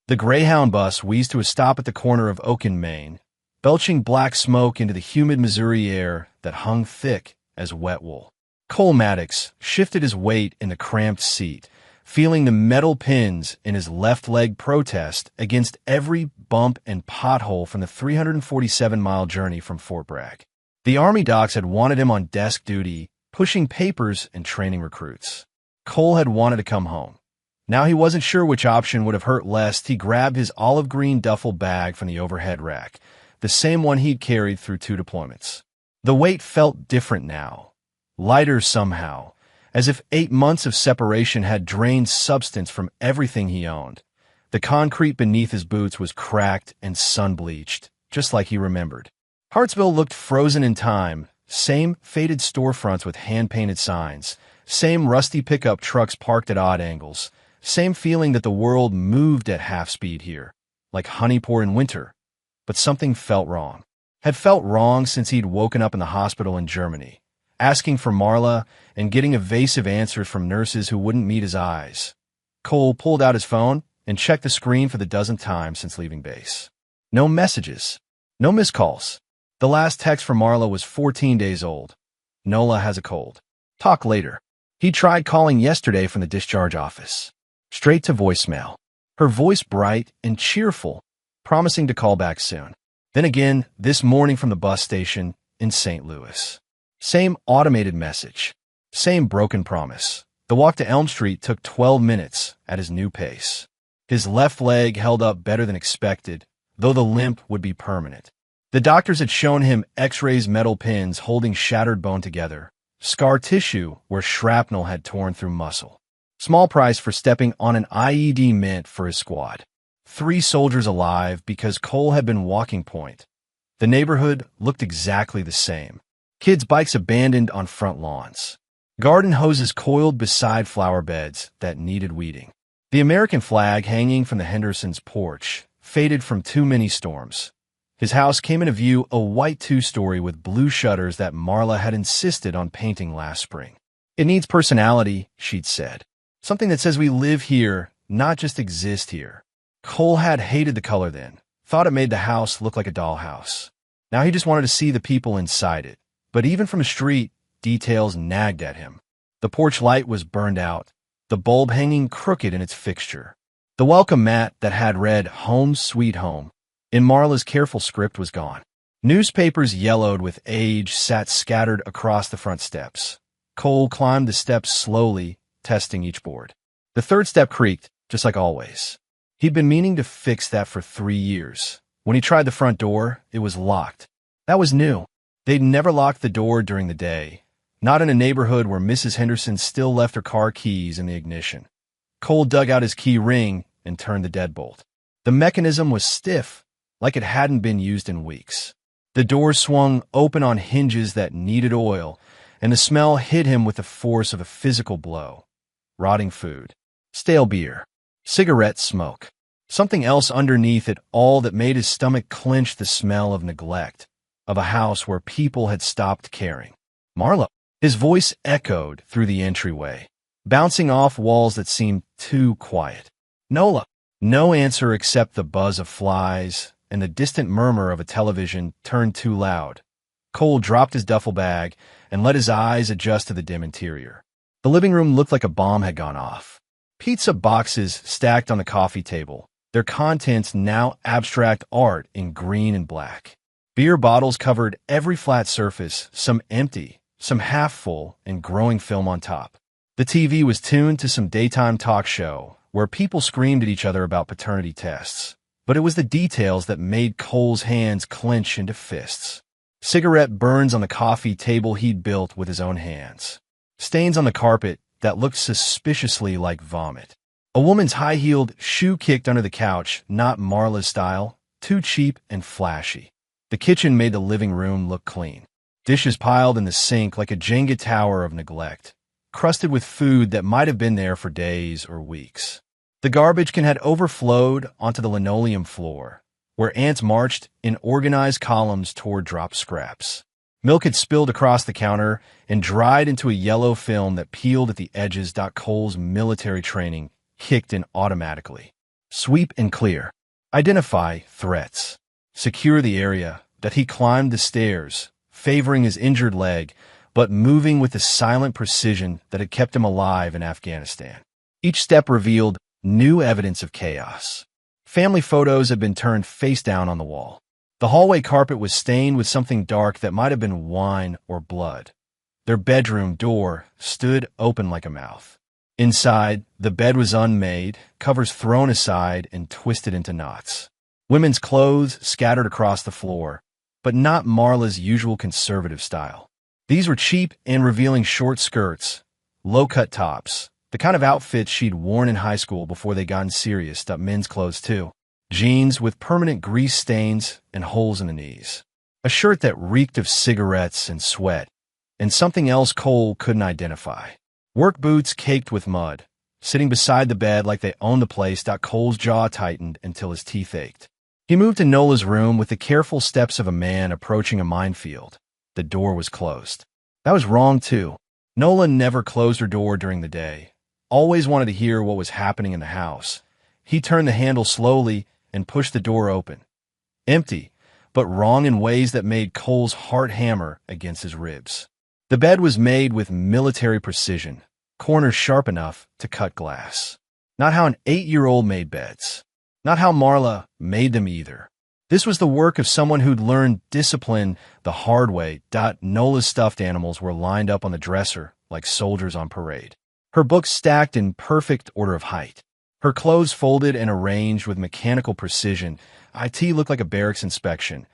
The Greyhound bus wheezed to a stop at the corner of Oak and Main, belching black smoke into the humid Missouri air that hung thick as wet wool. Cole Maddox shifted his weight in the cramped seat, feeling the metal pins in his left leg protest against every bump and pothole from the 347-mile journey from Fort Bragg. The Army docs had wanted him on desk duty, pushing papers and training recruits. Cole had wanted to come home. Now he wasn't sure which option would have hurt less. He grabbed his olive green duffel bag from the overhead rack, the same one he'd carried through 2 deployments. The weight felt different now, lighter somehow, as if 8 months of separation had drained substance from everything he owned. The concrete beneath his boots was cracked and sun-bleached, just like he remembered. Hartsville looked frozen in time, same faded storefronts with hand-painted signs, same rusty pickup trucks parked at odd angles, same feeling that the world moved at half speed here, like honey pour in winter. But something felt wrong. Had felt wrong since he'd woken up in the hospital in Germany, asking for Marla and getting evasive answers from nurses who wouldn't meet his eyes. Cole pulled out his phone and checked the screen for the 12th time since leaving base. No messages. No missed calls. The last text from Marla was 14 days old. Nola has a cold. Talk later. He tried calling yesterday from the discharge office. Straight to voicemail. Her voice bright and cheerful, promising to call back soon. Then again, this morning from the bus station in St. Louis. Same automated message. Same broken promise. The walk to Elm Street took 12 minutes at his new pace. His left leg held up better than expected, though the limp would be permanent. The doctors had shown him X-rays metal pins holding shattered bone together, scar tissue where shrapnel had torn through muscle. Small price for stepping on an IED meant for his squad. 3 soldiers alive because Cole had been walking point. The neighborhood looked exactly the same. Kids' bikes abandoned on front lawns. Garden hoses coiled beside flower beds that needed weeding. The American flag hanging from the Hendersons' porch faded from too many storms. His house came into view, a white 2-story with blue shutters that Marla had insisted on painting last spring. It needs personality, she'd said. Something that says we live here, not just exist here. Cole had hated the color then, thought it made the house look like a dollhouse. Now he just wanted to see the people inside it. But even from the street, details nagged at him. The porch light was burned out, the bulb hanging crooked in its fixture. The welcome mat that had read "Home Sweet Home" in Marla's careful script was gone. Newspapers yellowed with age sat scattered across the front steps. Cole climbed the steps slowly, testing each board. The 3rd step creaked, just like always. He'd been meaning to fix that for 3 years. When he tried the front door, it was locked. That was new. They'd never locked the door during the day, not in a neighborhood where Mrs. Henderson still left her car keys in the ignition. Cole dug out his key ring and turned the deadbolt. The mechanism was stiff, like it hadn't been used in weeks. The door swung open on hinges that needed oil, and the smell hit him with the force of a physical blow. Rotting food, stale beer, cigarette smoke. Something else underneath it all that made his stomach clench, the smell of neglect, of a house where people had stopped caring. Marla. His voice echoed through the entryway, bouncing off walls that seemed too quiet. Nola. No answer except the buzz of flies and the distant murmur of a television turned too loud. Cole dropped his duffel bag and let his eyes adjust to the dim interior. The living room looked like a bomb had gone off. Pizza boxes stacked on the coffee table, their contents now abstract art in green and black. Beer bottles covered every flat surface, some empty, some half full, and growing film on top. The TV was tuned to some daytime talk show where people screamed at each other about paternity tests. But it was the details that made Cole's hands clench into fists. Cigarette burns on the coffee table he'd built with his own hands. Stains on the carpet that looked suspiciously like vomit. A woman's high-heeled shoe kicked under the couch, not Marla's style, too cheap and flashy. The kitchen made the living room look clean. Dishes piled in the sink like a Jenga tower of neglect, crusted with food that might have been there for days or weeks. The garbage can had overflowed onto the linoleum floor, where ants marched in organized columns toward dropped scraps. Milk had spilled across the counter and dried into a yellow film that peeled at the edges. Cole's military training kicked in automatically. Sweep and clear. Identify threats. Secure the area. That he climbed the stairs, favoring his injured leg, but moving with the silent precision that had kept him alive in Afghanistan. Each step revealed new evidence of chaos. Family photos had been turned face down on the wall. The hallway carpet was stained with something dark that might have been wine or blood. Their bedroom door stood open like a mouth. Inside, the bed was unmade, covers thrown aside and twisted into knots. Women's clothes scattered across the floor, but not Marla's usual conservative style. These were cheap and revealing short skirts, low-cut tops, the kind of outfits she'd worn in high school before they got serious stuff men's clothes too. Jeans with permanent grease stains and holes in the knees. A shirt that reeked of cigarettes and sweat, and something else Cole couldn't identify. Work boots caked with mud, sitting beside the bed like they owned the place. Cole's jaw tightened until his teeth ached. He moved to Nola's room with the careful steps of a man approaching a minefield. The door was closed. That was wrong, too. Nola never closed her door during the day. Always wanted to hear what was happening in the house. He turned the handle slowly and pushed the door open. Empty, but wrong in ways that made Cole's heart hammer against his ribs. The bed was made with military precision, corners sharp enough to cut glass. Not how an 8-year-old made beds. Not how Marla made them either. This was the work of someone who'd learned discipline the hard way. Nola's stuffed animals were lined up on the dresser like soldiers on parade. Her books stacked in perfect order of height. Her clothes folded and arranged with mechanical precision. IT looked like a barracks inspection,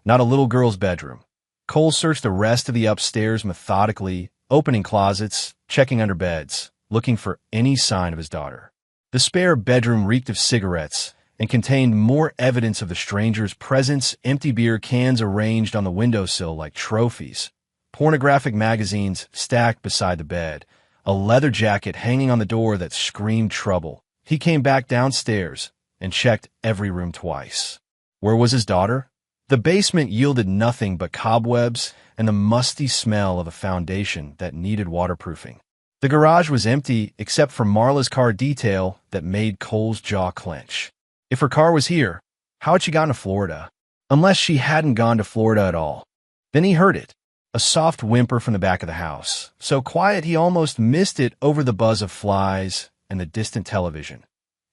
not a little girl's bedroom. Cole searched the rest of the upstairs methodically, opening closets, checking under beds, looking for any sign of his daughter. The spare bedroom reeked of cigarettes and contained more evidence of the stranger's presence, empty beer cans arranged on the windowsill like trophies, pornographic magazines stacked beside the bed, a leather jacket hanging on the door that screamed trouble. He came back downstairs and checked every room twice. Where was his daughter? The basement yielded nothing but cobwebs and the musty smell of a foundation that needed waterproofing. The garage was empty except for Marla's car detail that made Cole's jaw clench. If her car was here, how had she gotten to Florida? Unless she hadn't gone to Florida at all. Then he heard it, a soft whimper from the back of the house, so quiet he almost missed it over the buzz of flies and the distant television.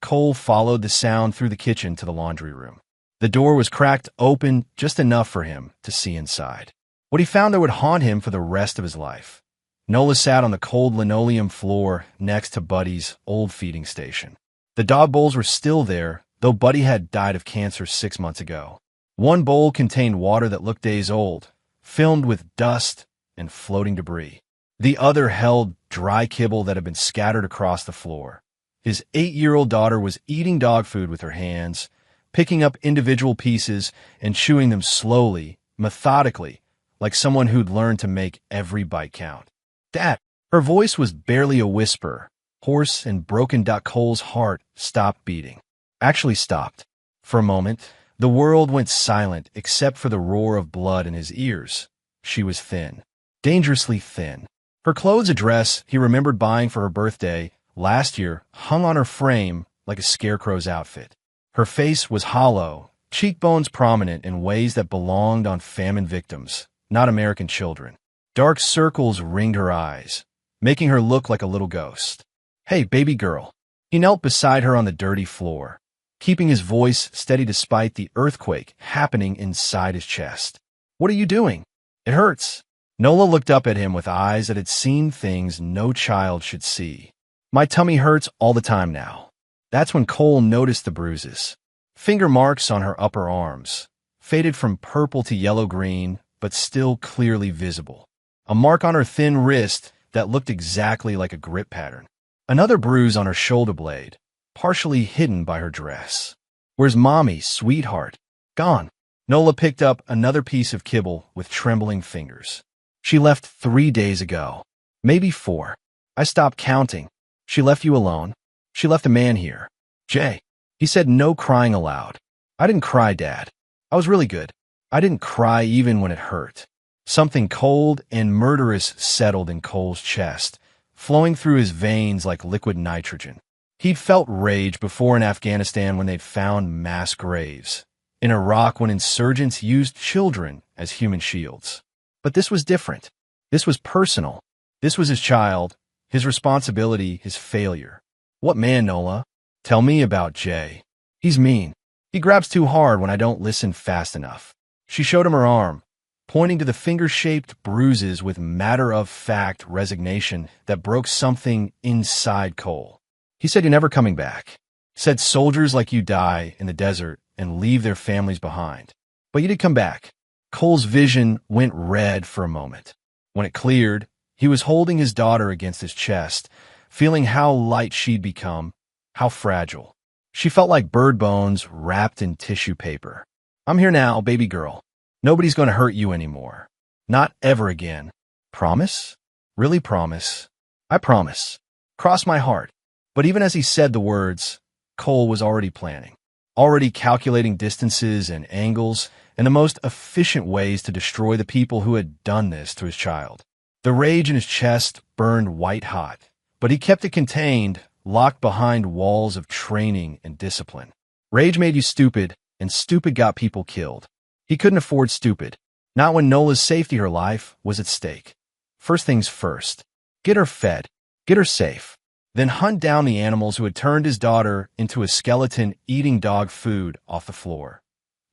Cole followed the sound through the kitchen to the laundry room. The door was cracked open just enough for him to see inside. What he found there would haunt him for the rest of his life. Nola sat on the cold linoleum floor next to Buddy's old feeding station. The dog bowls were still there, though Buddy had died of cancer 6 months ago. One bowl contained water that looked days old, filmed with dust and floating debris. The other held dry kibble that had been scattered across the floor. His 8-year-old daughter was eating dog food with her hands, picking up individual pieces and chewing them slowly, methodically, like someone who'd learned to make every bite count. Dad! Her voice was barely a whisper, hoarse and broken. Cole's heart stopped beating. Actually stopped. For a moment, the world went silent except for the roar of blood in his ears. She was thin. Dangerously thin. Her clothes, a dress he remembered buying for her birthday last year, hung on her frame like a scarecrow's outfit. Her face was hollow, cheekbones prominent in ways that belonged on famine victims, not American children. Dark circles ringed her eyes, making her look like a little ghost. Hey, baby girl. He knelt beside her on the dirty floor, keeping his voice steady despite the earthquake happening inside his chest. What are you doing? It hurts. Nola looked up at him with eyes that had seen things no child should see. My tummy hurts all the time now. That's when Cole noticed the bruises. Finger marks on her upper arms, faded from purple to yellow-green, but still clearly visible. A mark on her thin wrist that looked exactly like a grip pattern. Another bruise on her shoulder blade, partially hidden by her dress. Where's Mommy, sweetheart? Gone. Nola picked up another piece of kibble with trembling fingers. She left 3 days ago. Maybe 4. I stopped counting. She left you alone. She left a man here. Jay. He said no crying aloud. I didn't cry, Dad. I was really good. I didn't cry even when it hurt. Something cold and murderous settled in Cole's chest, flowing through his veins like liquid nitrogen. He'd felt rage before in Afghanistan when they'd found mass graves, in Iraq when insurgents used children as human shields. But this was different. This was personal. This was his child, his responsibility, his failure. What man, Nola? Tell me about Jay. He's mean. He grabs too hard when I don't listen fast enough. She showed him her arm, pointing to the finger-shaped bruises with matter-of-fact resignation that broke something inside Cole. He said, "You're never coming back." Said soldiers like you die in the desert and leave their families behind. But you did come back. Cole's vision went red for a moment. When it cleared, he was holding his daughter against his chest, feeling how light she'd become, how fragile. She felt like bird bones wrapped in tissue paper. "I'm here now, baby girl. Nobody's going to hurt you anymore. Not ever again. Promise? Really promise? I promise. Cross my heart." But even as he said the words, Cole was already planning, already calculating distances and angles and the most efficient ways to destroy the people who had done this to his child. The rage in his chest burned white-hot, but he kept it contained, locked behind walls of training and discipline. Rage made you stupid, and stupid got people killed. He couldn't afford stupid, not when Nola's safety, her life, was at stake. First things first. Get her fed. Get her safe. Then hunt down the animals who had turned his daughter into a skeleton eating dog food off the floor.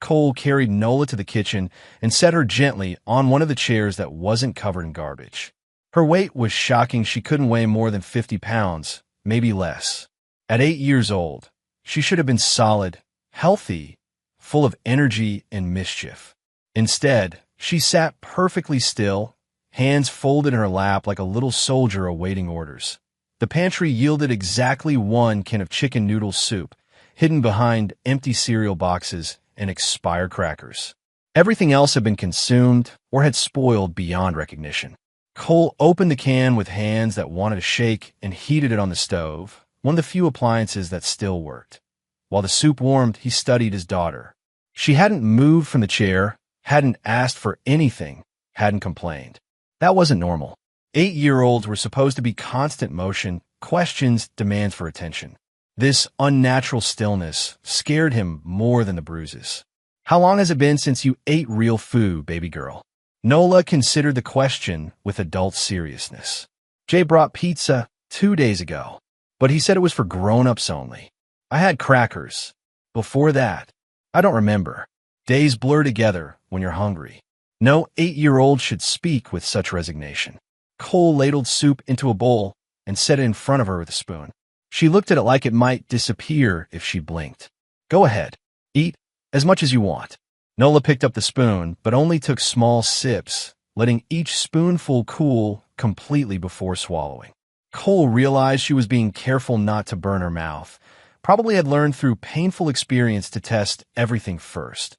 Cole carried Nola to the kitchen and set her gently on one of the chairs that wasn't covered in garbage. Her weight was shocking. She couldn't weigh more than 50 pounds, maybe less. At 8 years old, she should have been solid, healthy, full of energy and mischief. Instead, she sat perfectly still, hands folded in her lap like a little soldier awaiting orders. The pantry yielded exactly 1 can of chicken noodle soup, hidden behind empty cereal boxes and expired crackers. Everything else had been consumed or had spoiled beyond recognition. Cole opened the can with hands that wanted to shake and heated it on the stove, one of the few appliances that still worked. While the soup warmed, he studied his daughter. She hadn't moved from the chair, hadn't asked for anything, hadn't complained. That wasn't normal. 8-year-olds were supposed to be constant motion, questions, demands for attention. This unnatural stillness scared him more than the bruises. "How long has it been since you ate real food, baby girl?" Nola considered the question with adult seriousness. "Jay brought pizza 2 days ago, but he said it was for grown-ups only. I had crackers. Before that, I don't remember. Days blur together when you're hungry." No 8-year-old should speak with such resignation. Cole ladled soup into a bowl and set it in front of her with a spoon. She looked at it like it might disappear if she blinked. "Go ahead. Eat as much as you want." Nola picked up the spoon, but only took small sips, letting each spoonful cool completely before swallowing. Cole realized she was being careful not to burn her mouth, probably had learned through painful experience to test everything first.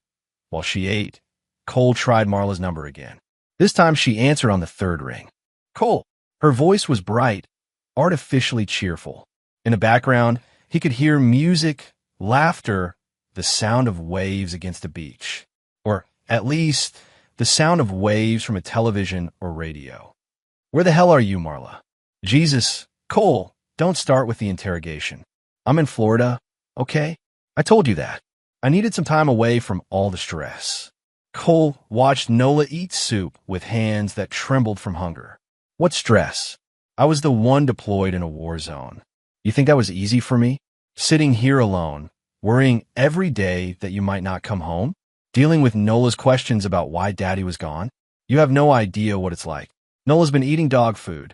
While she ate, Cole tried Marla's number again. This time she answered on the 3rd ring. "Cole." Her voice was bright, artificially cheerful. In the background, he could hear music, laughter, the sound of waves against a beach. Or, at least, the sound of waves from a television or radio. "Where the hell are you, Marla?" "Jesus." "Cole, don't start with the interrogation. I'm in Florida, okay? I told you that. I needed some time away from all the stress." Cole watched Nola eat soup with hands that trembled from hunger. "What stress? I was the one deployed in a war zone. You think that was easy for me? Sitting here alone, worrying every day that you might not come home? Dealing with Nola's questions about why Daddy was gone? You have no idea what it's like. Nola's been eating dog food."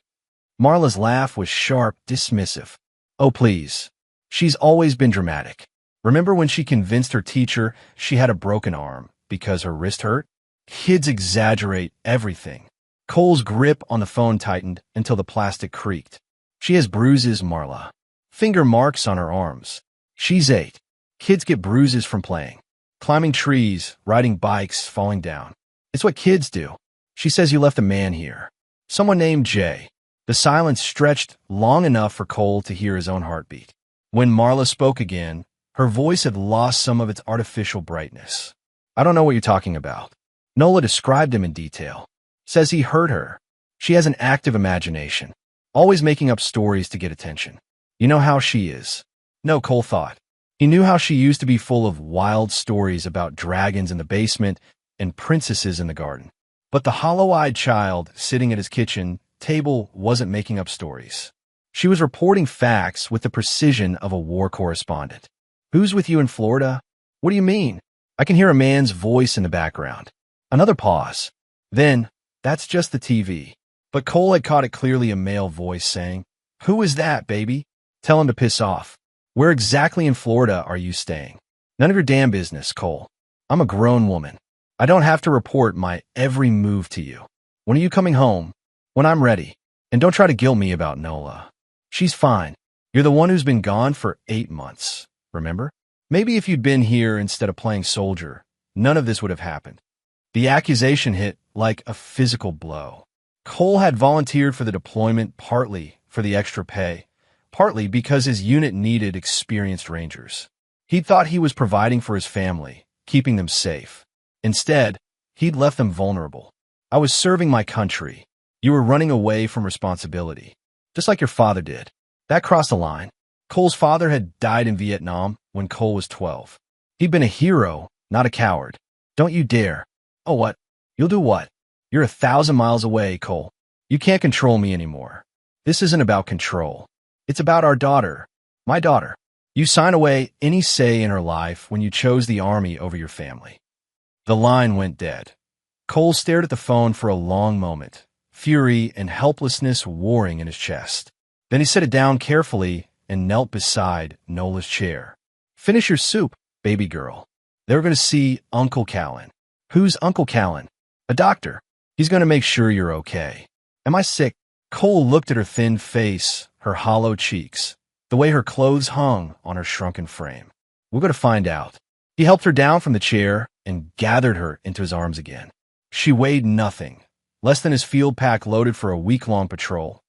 Marla's laugh was sharp, dismissive. "Oh, please. She's always been dramatic. Remember when she convinced her teacher she had a broken arm because her wrist hurt? Kids exaggerate everything." Cole's grip on the phone tightened until the plastic creaked. "She has bruises, Marla. Finger marks on her arms. She's 8. Kids get bruises from playing. Climbing trees, riding bikes, falling down. It's what kids do. She says you left a man here. Someone named Jay." The silence stretched long enough for Cole to hear his own heartbeat. When Marla spoke again, her voice had lost some of its artificial brightness. "I don't know what you're talking about." Nola described him in detail. Says he hurt her. She has an active imagination, always making up stories to get attention. You know how she is. No, Cole thought. He knew how she used to be full of wild stories about dragons in the basement and princesses in the garden. But the hollow-eyed child sitting at his kitchen table wasn't making up stories. She was reporting facts with the precision of a war correspondent. Who's with you in Florida? What do you mean? I can hear a man's voice in the background. Another pause. Then, that's just the TV. But Cole had caught it clearly, a male voice saying, "Who is that, baby? Tell him to piss off. Where exactly in Florida are you staying? None of your damn business, Cole. I'm a grown woman. I don't have to report my every move to you. When are you coming home? When I'm ready. And don't try to guilt me about Nola. She's fine. You're the one who's been gone for 8 months, remember? Maybe if you'd been here instead of playing soldier, none of this would have happened." The accusation hit like a physical blow. Cole had volunteered for the deployment partly for the extra pay, partly because his unit needed experienced rangers. He thought he was providing for his family, keeping them safe. Instead, he'd left them vulnerable. "I was serving my country. You were running away from responsibility, just like your father did." That crossed the line. Cole's father had died in Vietnam when Cole was 12. He'd been a hero, not a coward. "Don't you dare." "Oh, what? You'll do what?" "You're 1,000 miles away, Cole. You can't control me anymore." "This isn't about control. It's about our daughter. My daughter. You sign away any say in her life when you chose the army over your family." The line went dead. Cole stared at the phone for a long moment, fury and helplessness warring in his chest. Then he set it down carefully and knelt beside Nola's chair. "Finish your soup, baby girl. They were going to see Uncle Callan." "Who's Uncle Callan?" "A doctor. He's going to make sure you're okay." "Am I sick?" Cole looked at her thin face, her hollow cheeks, the way her clothes hung on her shrunken frame. "We're going to find out." He helped her down from the chair and gathered her into his arms again. She weighed nothing, less than his field pack loaded for a week-long patrol.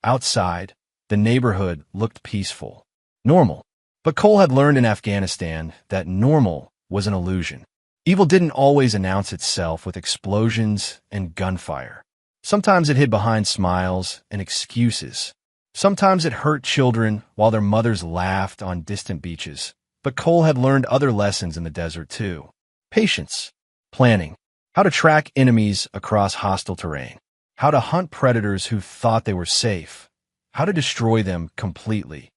Outside, the neighborhood looked peaceful. Normal. But Cole had learned in Afghanistan that normal was an illusion. Evil didn't always announce itself with explosions and gunfire. Sometimes it hid behind smiles and excuses. Sometimes it hurt children while their mothers laughed on distant beaches. But Cole had learned other lessons in the desert too. Patience, planning, how to track enemies across hostile terrain, how to hunt predators who thought they were safe, how to destroy them completely.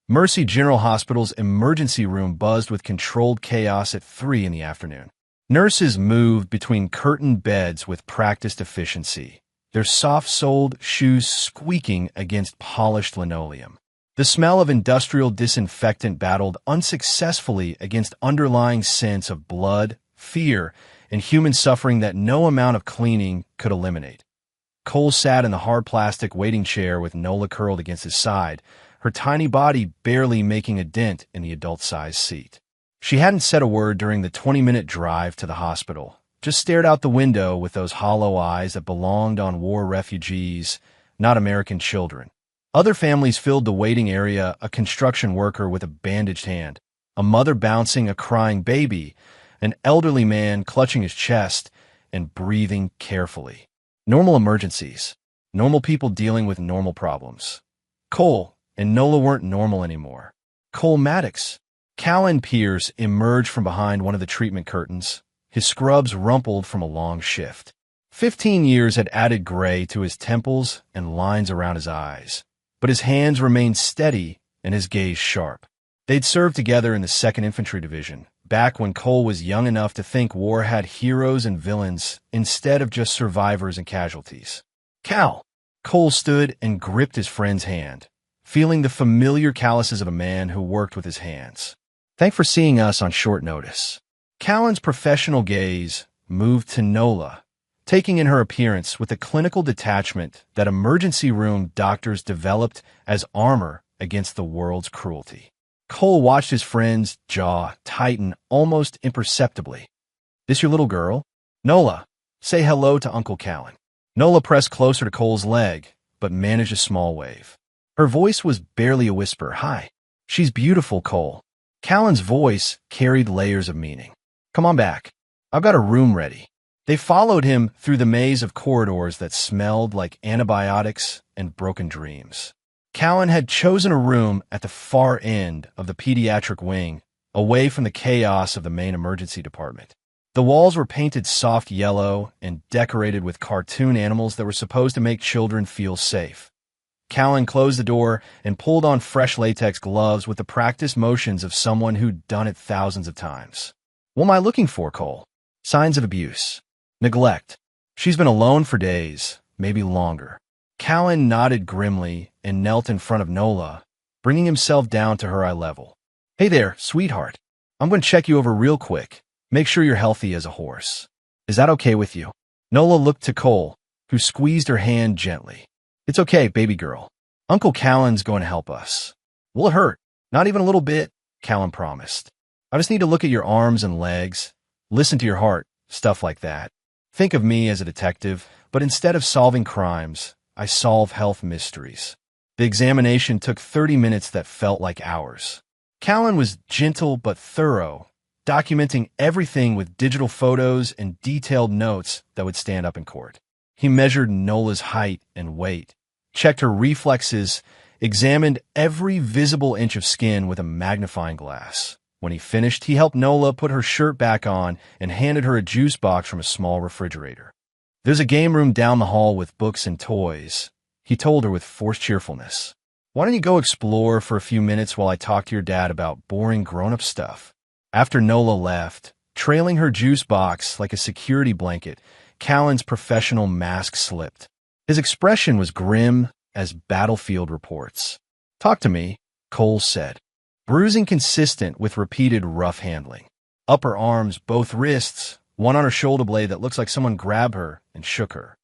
Mercy General Hospital's emergency room buzzed with controlled chaos at 3 in the afternoon. Nurses moved between curtained beds with practiced efficiency, their soft-soled shoes squeaking against polished linoleum. The smell of industrial disinfectant battled unsuccessfully against underlying sense of blood, fear, and human suffering that no amount of cleaning could eliminate. Cole sat in the hard plastic waiting chair with Nola curled against his side, her tiny body barely making a dent in the adult-sized seat. She hadn't said a word during the 20-minute drive to the hospital, just stared out the window with those hollow eyes that belonged on war refugees, not American children. Other families filled the waiting area, a construction worker with a bandaged hand, a mother bouncing a crying baby, an elderly man clutching his chest and breathing carefully. Normal emergencies. Normal people dealing with normal problems. Cole and Nola weren't normal anymore. Cole Maddox. Callan Pierce emerged from behind one of the treatment curtains, his scrubs rumpled from a long shift. 15 years had added gray to his temples and lines around his eyes, but his hands remained steady and his gaze sharp. They'd served together in the 2nd Infantry Division, back when Cole was young enough to think war had heroes and villains instead of just survivors and casualties. "Cal!" Cole stood and gripped his friend's hand, feeling the familiar calluses of a man who worked with his hands. "Thanks for seeing us on short notice." Callan's professional gaze moved to Nola, taking in her appearance with the clinical detachment that emergency room doctors developed as armor against the world's cruelty. Cole watched his friend's jaw tighten almost imperceptibly. "This your little girl?" "Nola, say hello to Uncle Callan." Nola pressed closer to Cole's leg, but managed a small wave. Her voice was barely a whisper. "Hi." "She's beautiful, Cole." Callan's voice carried layers of meaning. "Come on back. I've got a room ready." They followed him through the maze of corridors that smelled like antibiotics and broken dreams. Callan had chosen a room at the far end of the pediatric wing, away from the chaos of the main emergency department. The walls were painted soft yellow and decorated with cartoon animals that were supposed to make children feel safe. Callan closed the door and pulled on fresh latex gloves with the practiced motions of someone who'd done it thousands of times. What am I looking for, Cole? Signs of abuse. Neglect. She's been alone for days, maybe longer. Callan nodded grimly and knelt in front of Nola, bringing himself down to her eye level. Hey there, sweetheart. I'm going to check you over real quick. Make sure you're healthy as a horse. Is that okay with you? Nola looked to Cole, who squeezed her hand gently. It's okay, baby girl. Uncle Callan's going to help us. Will it hurt? Not even a little bit, Callan promised. I just need to look at your arms and legs, listen to your heart, stuff like that. Think of me as a detective, but instead of solving crimes, I solve health mysteries. The examination took 30 minutes that felt like hours. Callan was gentle but thorough, documenting everything with digital photos and detailed notes that would stand up in court. He measured Nola's height and weight, checked her reflexes, examined every visible inch of skin with a magnifying glass. When he finished, he helped Nola put her shirt back on and handed her a juice box from a small refrigerator. There's a game room down the hall with books and toys, he told her with forced cheerfulness. Why don't you go explore for a few minutes while I talk to your dad about boring grown-up stuff? After Nola left, trailing her juice box like a security blanket, Callan's professional mask slipped. His expression was grim as battlefield reports. Talk to me, Cole said. Bruising consistent with repeated rough handling. Upper arms, both wrists, one on her shoulder blade that looks like someone grabbed her and shook her.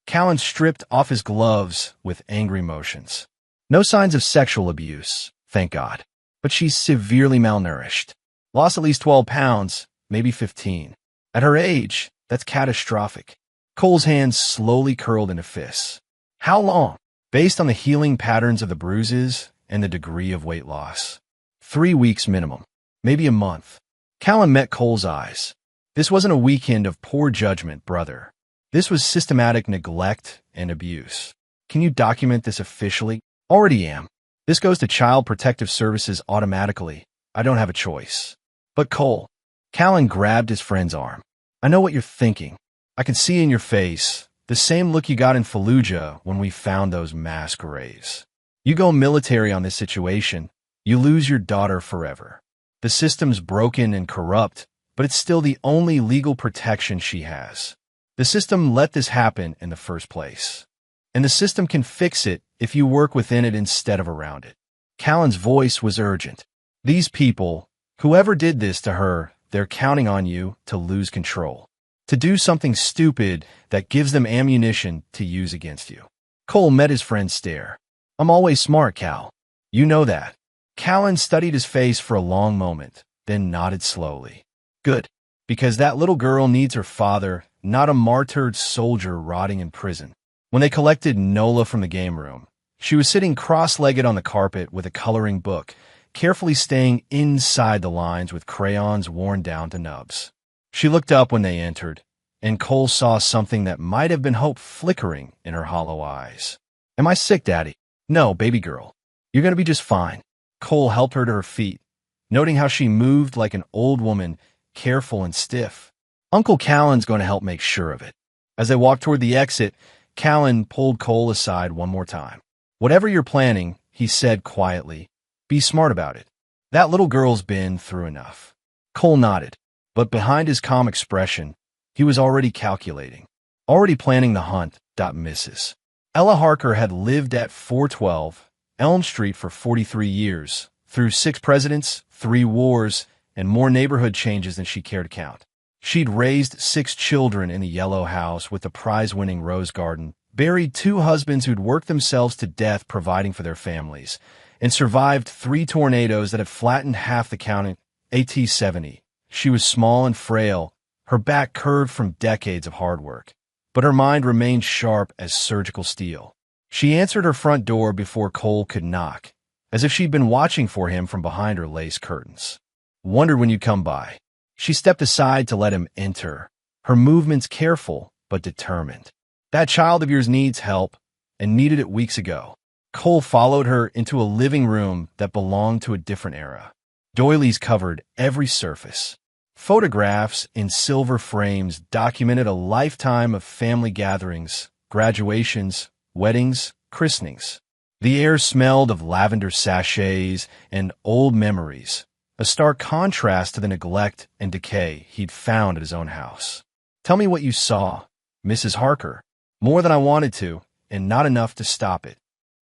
Callan stripped off his gloves with angry motions. No signs of sexual abuse, thank God. But she's severely malnourished. Lost at least 12 pounds, maybe 15. At her age, that's catastrophic. Cole's hands slowly curled into fists. How long? Based on the healing patterns of the bruises and the degree of weight loss. 3 weeks minimum, maybe a month. Callan met Cole's eyes. This wasn't a weekend of poor judgment, brother. This was systematic neglect and abuse. Can you document this officially? Already am. This goes to Child Protective Services automatically. I don't have a choice. But Cole, Callan grabbed his friend's arm. I know what you're thinking. I can see in your face the same look you got in Fallujah when we found those mass graves. You go military on this situation, you lose your daughter forever. The system's broken and corrupt, but it's still the only legal protection she has. The system let this happen in the first place. And the system can fix it if you work within it instead of around it. Callan's voice was urgent. These people, whoever did this to her, they're counting on you to lose control. To do something stupid that gives them ammunition to use against you. Cole met his friend's stare. I'm always smart, Cal. You know that. Callan studied his face for a long moment, then nodded slowly. Good, because that little girl needs her father, not a martyred soldier rotting in prison. When they collected Nola from the game room, she was sitting cross-legged on the carpet with a coloring book, carefully staying inside the lines with crayons worn down to nubs. She looked up when they entered, and Cole saw something that might have been hope flickering in her hollow eyes. Am I sick, Daddy? No, baby girl. You're going to be just fine. Cole helped her to her feet, noting how she moved like an old woman, careful and stiff. Uncle Callan's going to help make sure of it. As they walked toward the exit, Callan pulled Cole aside one more time. Whatever you're planning, he said quietly, be smart about it. That little girl's been through enough. Cole nodded, but behind his calm expression, he was already calculating, already planning the hunt. Mrs. Ella Harker had lived at 412 Elm Street for 43 years, through 6 presidents, 3 wars, and more neighborhood changes than she cared to count. She'd raised 6 children in the yellow house with the prize-winning rose garden, buried 2 husbands who'd worked themselves to death providing for their families, and survived 3 tornadoes that had flattened half the county. AT-70. She was small and frail, her back curved from decades of hard work, but her mind remained sharp as surgical steel. She answered her front door before Cole could knock, as if she'd been watching for him from behind her lace curtains. Wondered when you'd come by. She stepped aside to let him enter, her movements careful but determined. That child of yours needs help, and needed it weeks ago. Cole followed her into a living room that belonged to a different era. Doilies covered every surface. Photographs in silver frames documented a lifetime of family gatherings, graduations, weddings, christenings. The air smelled of lavender sachets and old memories, a stark contrast to the neglect and decay he'd found at his own house. "Tell me what you saw, Mrs. Harker." "More than I wanted to, and not enough to stop it."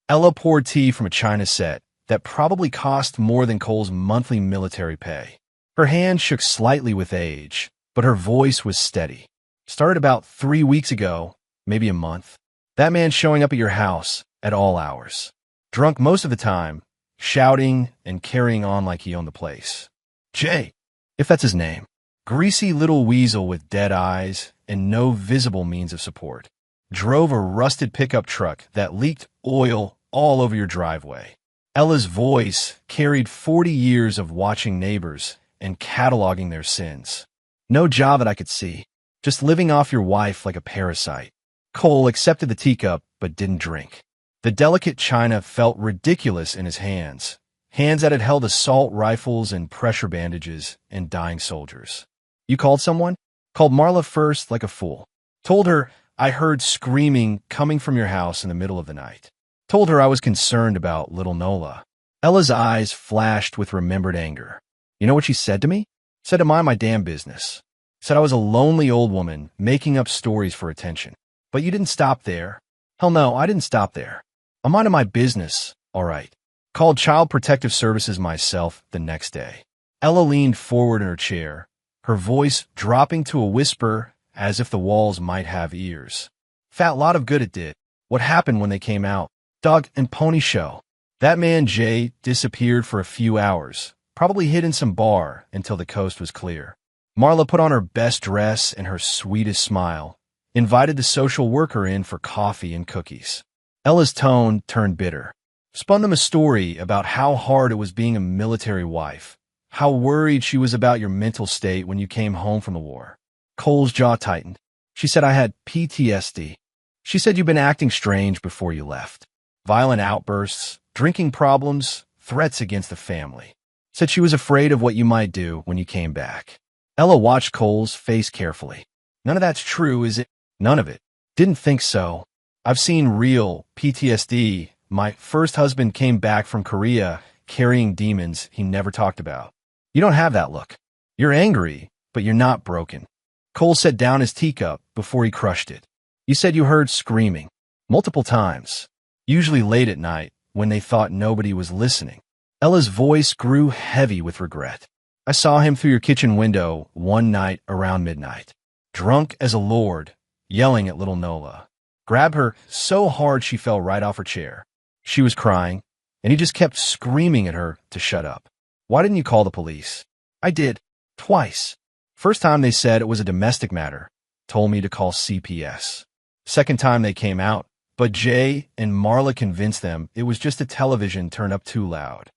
Ella poured tea from a china set that probably cost more than Cole's monthly military pay. Her hand shook slightly with age, but her voice was steady. "Started about 3 weeks ago, maybe a month. That man showing up at your house at all hours. Drunk most of the time, shouting and carrying on like he owned the place. Jay, if that's his name. Greasy little weasel with dead eyes and no visible means of support. Drove a rusted pickup truck that leaked oil all over your driveway." Ella's voice carried 40 years of watching neighbors and cataloging their sins. "No job that I could see. Just living off your wife like a parasite." Cole accepted the teacup but didn't drink. The delicate china felt ridiculous in his hands that had held assault rifles and pressure bandages and dying soldiers. "You called someone?" "Called Marla first like a fool. Told her I heard screaming coming from your house in the middle of the night. Told her I was concerned about little Nola." Ella's eyes flashed with remembered anger. "You know what she said to me? Said to mind my damn business. Said I was a lonely old woman making up stories for attention. But you didn't stop there." "Hell no, I didn't stop there. I'm minding my business, all right. Called Child Protective Services myself the next day." Ella leaned forward in her chair, her voice dropping to a whisper as if the walls might have ears. "Fat lot of good it did. What happened when they came out? Dog and pony show. That man Jay disappeared for a few hours, probably hid in some bar until the coast was clear. Marla put on her best dress and her sweetest smile, invited the social worker in for coffee and cookies." Ella's tone turned bitter. Spun them a story about how hard it was being a military wife, how worried she was about your mental state when you came home from the war. Cole's jaw tightened. "She said I had PTSD. She said you'd been acting strange before you left. Violent outbursts, drinking problems, threats against the family. Said she was afraid of what you might do when you came back." Ella watched Cole's face carefully. "None of that's true, is it?" "None of it. Didn't think so. I've seen real PTSD. My first husband came back from Korea carrying demons he never talked about." "You don't have that look. You're angry, but you're not broken." Cole set down his teacup before he crushed it. "You said you heard screaming. Multiple times. Usually late at night, when they thought nobody was listening." Ella's voice grew heavy with regret. "I saw him through your kitchen window one night around midnight. Drunk as a lord, yelling at little Nola. Grabbed her so hard she fell right off her chair. She was crying, and he just kept screaming at her to shut up. Why didn't you call the police?" "I did. Twice. First time they said it was a domestic matter. Told me to call CPS. Second time they came out, but Jay and Marla convinced them it was just a television turned up too loud."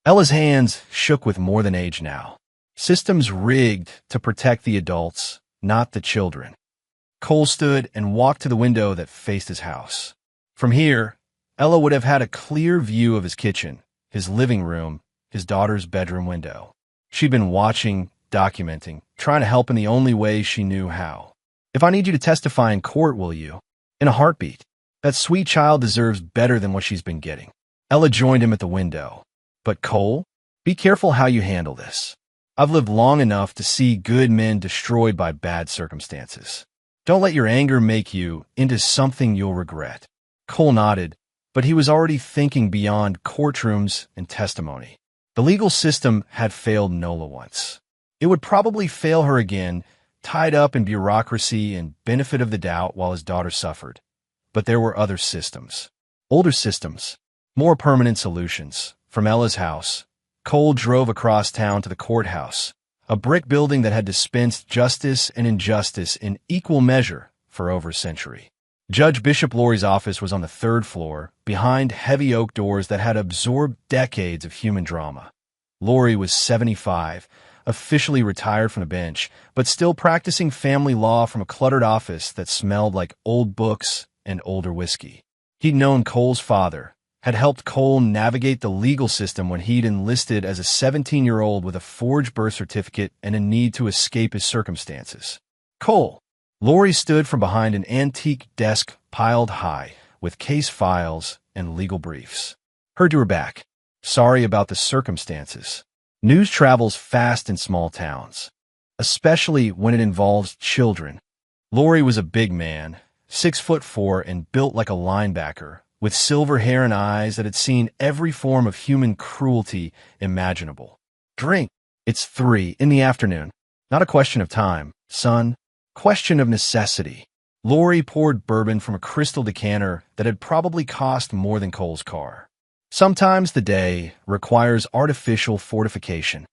Ella's hands shook with more than age now. Systems rigged to protect the adults, not the children. Cole stood and walked to the window that faced his house. From here, Ella would have had a clear view of his kitchen, his living room, his daughter's bedroom window. She'd been watching, documenting, trying to help in the only way she knew how. "If I need you to testify in court, will you?" "In a heartbeat. That sweet child deserves better than what she's been getting." Ella joined him at the window. "But Cole, be careful how you handle this. I've lived long enough to see good men destroyed by bad circumstances. Don't let your anger make you into something you'll regret." Cole nodded, but he was already thinking beyond courtrooms and testimony. The legal system had failed Nola once. It would probably fail her again, tied up in bureaucracy and benefit of the doubt while his daughter suffered. But there were other systems. Older systems. More permanent solutions. From Ella's house, Cole drove across town to the courthouse, a brick building that had dispensed justice and injustice in equal measure for over a century. Judge Bishop Lorry's office was on the 3rd floor, behind heavy oak doors that had absorbed decades of human drama. Lorry was 75, officially retired from the bench, but still practicing family law from a cluttered office that smelled like old books and older whiskey. He'd known Cole's father, had helped Cole navigate the legal system when he'd enlisted as a 17-year-old with a forged birth certificate and a need to escape his circumstances. Cole. Lori stood from behind an antique desk piled high with case files and legal briefs. Heard you were back. Sorry about the circumstances. News travels fast in small towns, especially when it involves children. Lori was a big man, 6'4" and built like a linebacker, with silver hair and eyes that had seen every form of human cruelty imaginable. Drink. It's 3 in the afternoon. Not a question of time, son. Question of necessity. Lori poured bourbon from a crystal decanter that had probably cost more than Cole's car. Sometimes the day requires artificial fortification.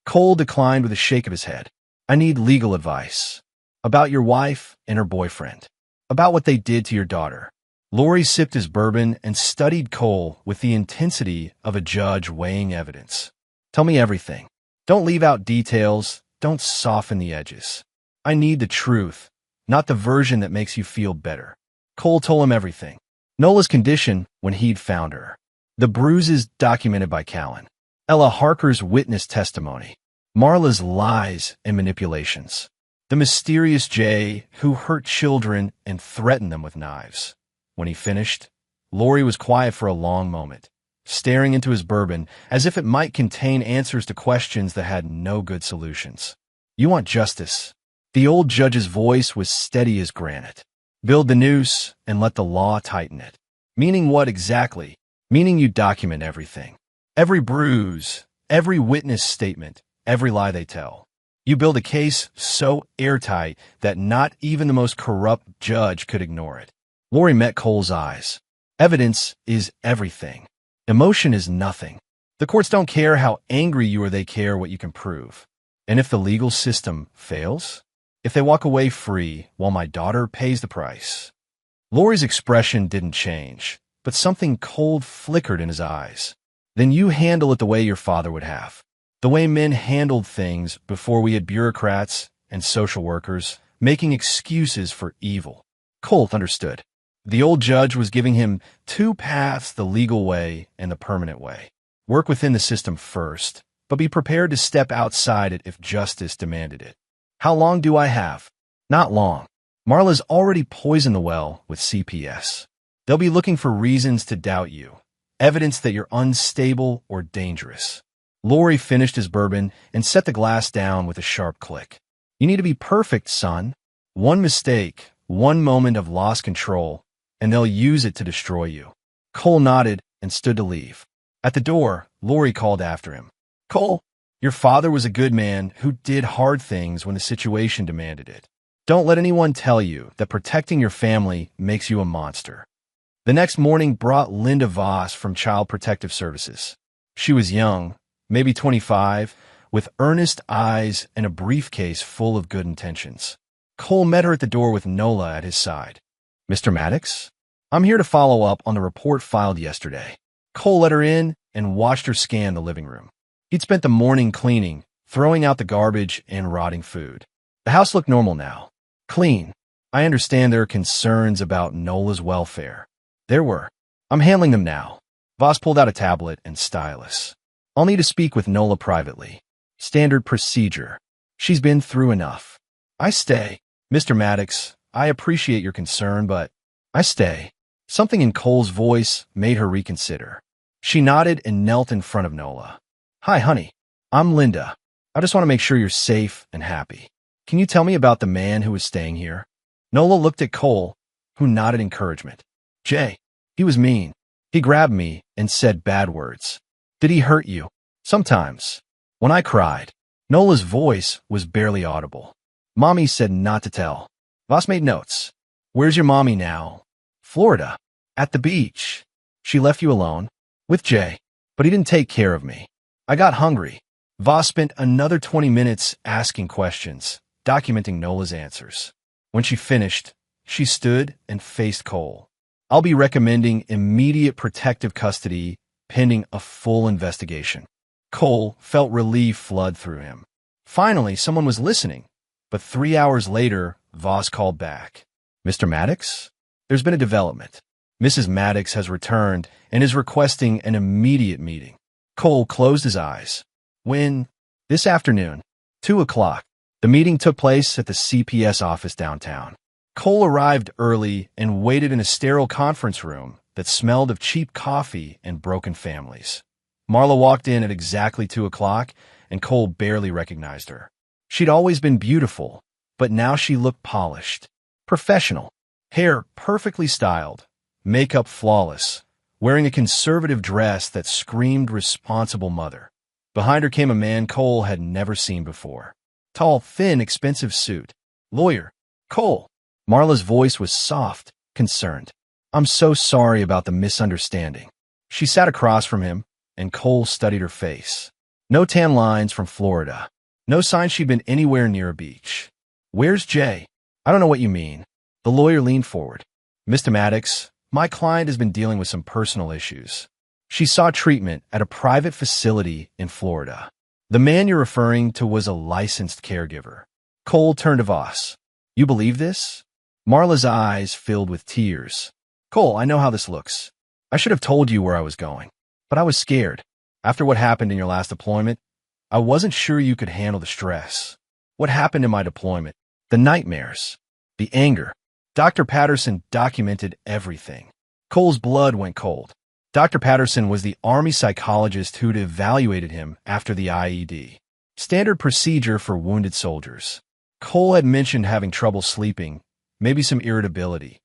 Cole declined with a shake of his head. I need legal advice. About your wife and her boyfriend. About what they did to your daughter. Lori sipped his bourbon and studied Cole with the intensity of a judge weighing evidence. Tell me everything. Don't leave out details. Don't soften the edges. I need the truth, not the version that makes you feel better. Cole told him everything. Nola's condition when he'd found her. The bruises documented by Callan. Ella Harker's witness testimony. Marla's lies and manipulations. The mysterious Jay who hurt children and threatened them with knives. When he finished, Lori was quiet for a long moment, staring into his bourbon as if it might contain answers to questions that had no good solutions. You want justice. The old judge's voice was steady as granite. Build the noose and let the law tighten it. Meaning what exactly? Meaning you document everything. Every bruise, every witness statement, every lie they tell. You build a case so airtight that not even the most corrupt judge could ignore it. Lori met Cole's eyes. Evidence is everything. Emotion is nothing. The courts don't care how angry you are, they care what you can prove. And if the legal system fails? If they walk away free while my daughter pays the price? Lori's expression didn't change, but something cold flickered in his eyes. Then you handle it the way your father would have. The way men handled things before we had bureaucrats and social workers making excuses for evil. Cole understood. The old judge was giving him 2 paths, the legal way and the permanent way. Work within the system first, but be prepared to step outside it if justice demanded it. How long do I have? Not long. Marla's already poisoned the well with CPS. They'll be looking for reasons to doubt you, evidence that you're unstable or dangerous. Lori finished his bourbon and set the glass down with a sharp click. You need to be perfect, son. One mistake, one moment of lost control, and they'll use it to destroy you. Cole nodded and stood to leave. At the door, Lori called after him. Cole, your father was a good man who did hard things when the situation demanded it. Don't let anyone tell you that protecting your family makes you a monster. The next morning brought Linda Voss from Child Protective Services. She was young, maybe 25, with earnest eyes and a briefcase full of good intentions. Cole met her at the door with Nola at his side. Mr. Maddox? I'm here to follow up on the report filed yesterday. Cole let her in and watched her scan the living room. He'd spent the morning cleaning, throwing out the garbage and rotting food. The house looked normal now. Clean. I understand there are concerns about Nola's welfare. There were. I'm handling them now. Voss pulled out a tablet and stylus. I'll need to speak with Nola privately. Standard procedure. She's been through enough. I stay. Mr. Maddox, I appreciate your concern, but I stay. Something in Cole's voice made her reconsider. She nodded and knelt in front of Nola. Hi, honey. I'm Linda. I just want to make sure you're safe and happy. Can you tell me about the man who was staying here? Nola looked at Cole, who nodded encouragement. Jay. He was mean. He grabbed me and said bad words. Did he hurt you? Sometimes. When I cried. Nola's voice was barely audible. Mommy said not to tell. Voss made notes. Where's your mommy now? Florida. At the beach. She left you alone? With Jay. But he didn't take care of me. I got hungry. Voss spent another 20 minutes asking questions, documenting Nola's answers. When she finished, she stood and faced Cole. I'll be recommending immediate protective custody pending a full investigation. Cole felt relief flood through him. Finally, someone was listening. But 3 hours later, Voss called back. Mr. Maddox? There's been a development. Mrs. Maddox has returned and is requesting an immediate meeting. Cole closed his eyes. When? This afternoon. 2 o'clock. The meeting took place at the CPS office downtown. Cole arrived early and waited in a sterile conference room that smelled of cheap coffee and broken families. Marla walked in at exactly 2 o'clock, and Cole barely recognized her. She'd always been beautiful, but now she looked polished. Professional. Hair perfectly styled. Makeup flawless. Wearing a conservative dress that screamed responsible mother. Behind her came a man Cole had never seen before. Tall, thin, expensive suit. Lawyer. Cole. Marla's voice was soft, concerned. I'm so sorry about the misunderstanding. She sat across from him, and Cole studied her face. No tan lines from Florida. No sign she'd been anywhere near a beach. Where's Jay? I don't know what you mean. The lawyer leaned forward. Mr. Maddox, my client has been dealing with some personal issues. She sought treatment at a private facility in Florida. The man you're referring to was a licensed caregiver. Cole turned to Voss. You believe this? Marla's eyes filled with tears. Cole, I know how this looks. I should have told you where I was going, but I was scared. After what happened in your last deployment, I wasn't sure you could handle the stress. What happened in my deployment? The nightmares. The anger. Dr. Patterson documented everything. Cole's blood went cold. Dr. Patterson was the Army psychologist who'd evaluated him after the IED. Standard procedure for wounded soldiers. Cole had mentioned having trouble sleeping, maybe some irritability.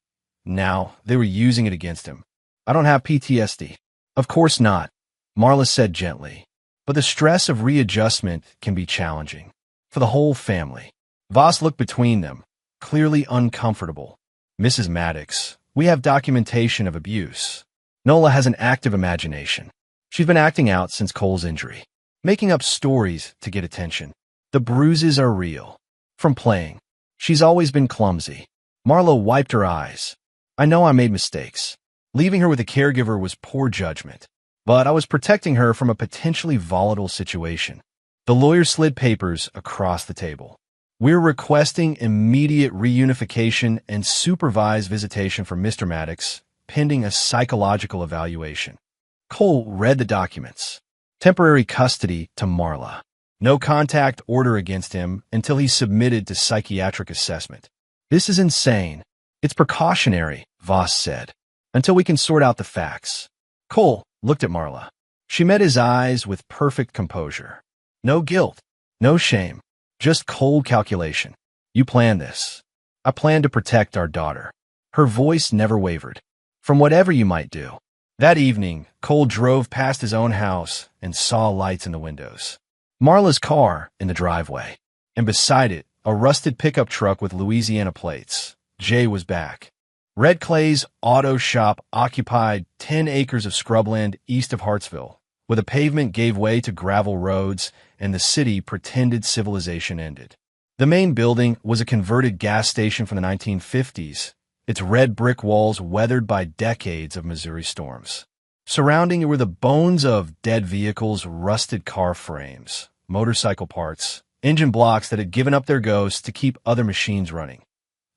Now, they were using it against him. I don't have PTSD. Of course not, Marla said gently. But the stress of readjustment can be challenging. For the whole family. Voss looked between them, clearly uncomfortable. Mrs. Maddox, we have documentation of abuse. Nola has an active imagination. She's been acting out since Cole's injury. Making up stories to get attention. The bruises are real. From playing. She's always been clumsy. Marla wiped her eyes. I know I made mistakes. Leaving her with a caregiver was poor judgment. But I was protecting her from a potentially volatile situation. The lawyer slid papers across the table. We're requesting immediate reunification and supervised visitation for Mr. Maddox, pending a psychological evaluation. Cole read the documents. Temporary custody to Marla. No contact order against him until he's submitted to psychiatric assessment. This is insane. It's precautionary, Voss said, until we can sort out the facts. Cole looked at Marla. She met his eyes with perfect composure. No guilt, no shame, just cold calculation. You planned this. I plan to protect our daughter. Her voice never wavered. From whatever you might do. That evening, Cole drove past his own house and saw lights in the windows. Marla's car in the driveway, and beside it, a rusted pickup truck with Louisiana plates. Jay was back. Red Clay's auto shop occupied 10 acres of scrubland east of Hartsville, where the pavement gave way to gravel roads and the city pretended civilization ended. The main building was a converted gas station from the 1950s, its red brick walls weathered by decades of Missouri storms. Surrounding it were the bones of dead vehicles, rusted car frames, motorcycle parts, engine blocks that had given up their ghosts to keep other machines running.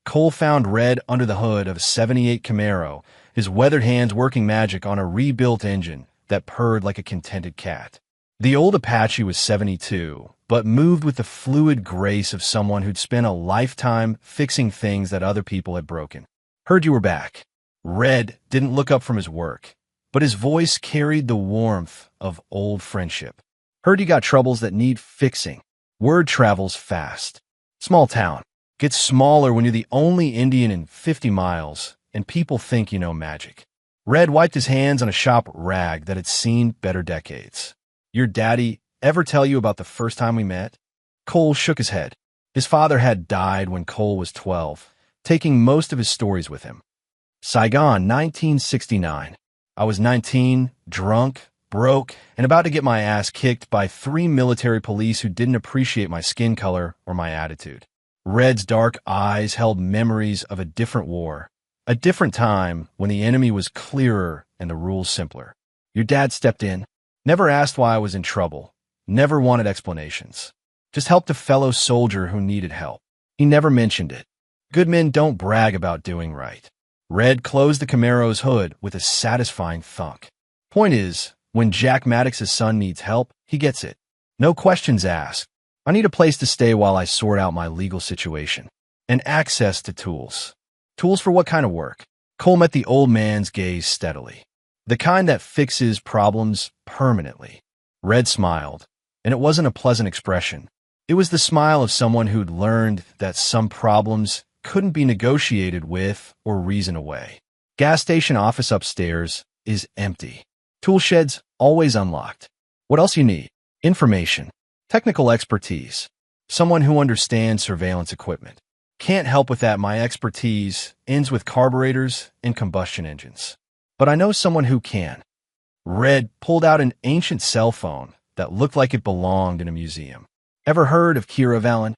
Cole found Red under the hood of a '78 Camaro, his weathered hands working magic on a rebuilt engine that purred like a contented cat. The old Apache was 72, but moved with the fluid grace of someone who'd spent a lifetime fixing things that other people had broken. Heard you were back. Red didn't look up from his work, but his voice carried the warmth of old friendship. Heard you got troubles that need fixing. Word travels fast. Small town. Gets smaller when you're the only Indian in 50 miles, and people think you know magic. Red wiped his hands on a shop rag that had seen better decades. Your daddy ever tell you about the first time we met? Cole shook his head. His father had died when Cole was 12, taking most of his stories with him. Saigon, 1969. I was 19, drunk, broke, and about to get my ass kicked by 3 military police who didn't appreciate my skin color or my attitude. Red's dark eyes held memories of a different war, a different time when the enemy was clearer and the rules simpler. Your dad stepped in, never asked why I was in trouble, never wanted explanations. Just helped a fellow soldier who needed help. He never mentioned it. Good men don't brag about doing right. Red closed the Camaro's hood with a satisfying thunk. Point is, when Jack Maddox's son needs help, he gets it. No questions asked. I need a place to stay while I sort out my legal situation. And access to tools. Tools for what kind of work? Cole met the old man's gaze steadily. The kind that fixes problems permanently. Red smiled, and it wasn't a pleasant expression. It was the smile of someone who'd learned that some problems couldn't be negotiated with or reasoned away. Gas station office upstairs is empty. Tool sheds always unlocked. What else you need? Information. Technical expertise. Someone who understands surveillance equipment. Can't help with that. My expertise ends with carburetors and combustion engines. But I know someone who can. Red pulled out an ancient cell phone that looked like it belonged in a museum. Ever heard of Kira Valen?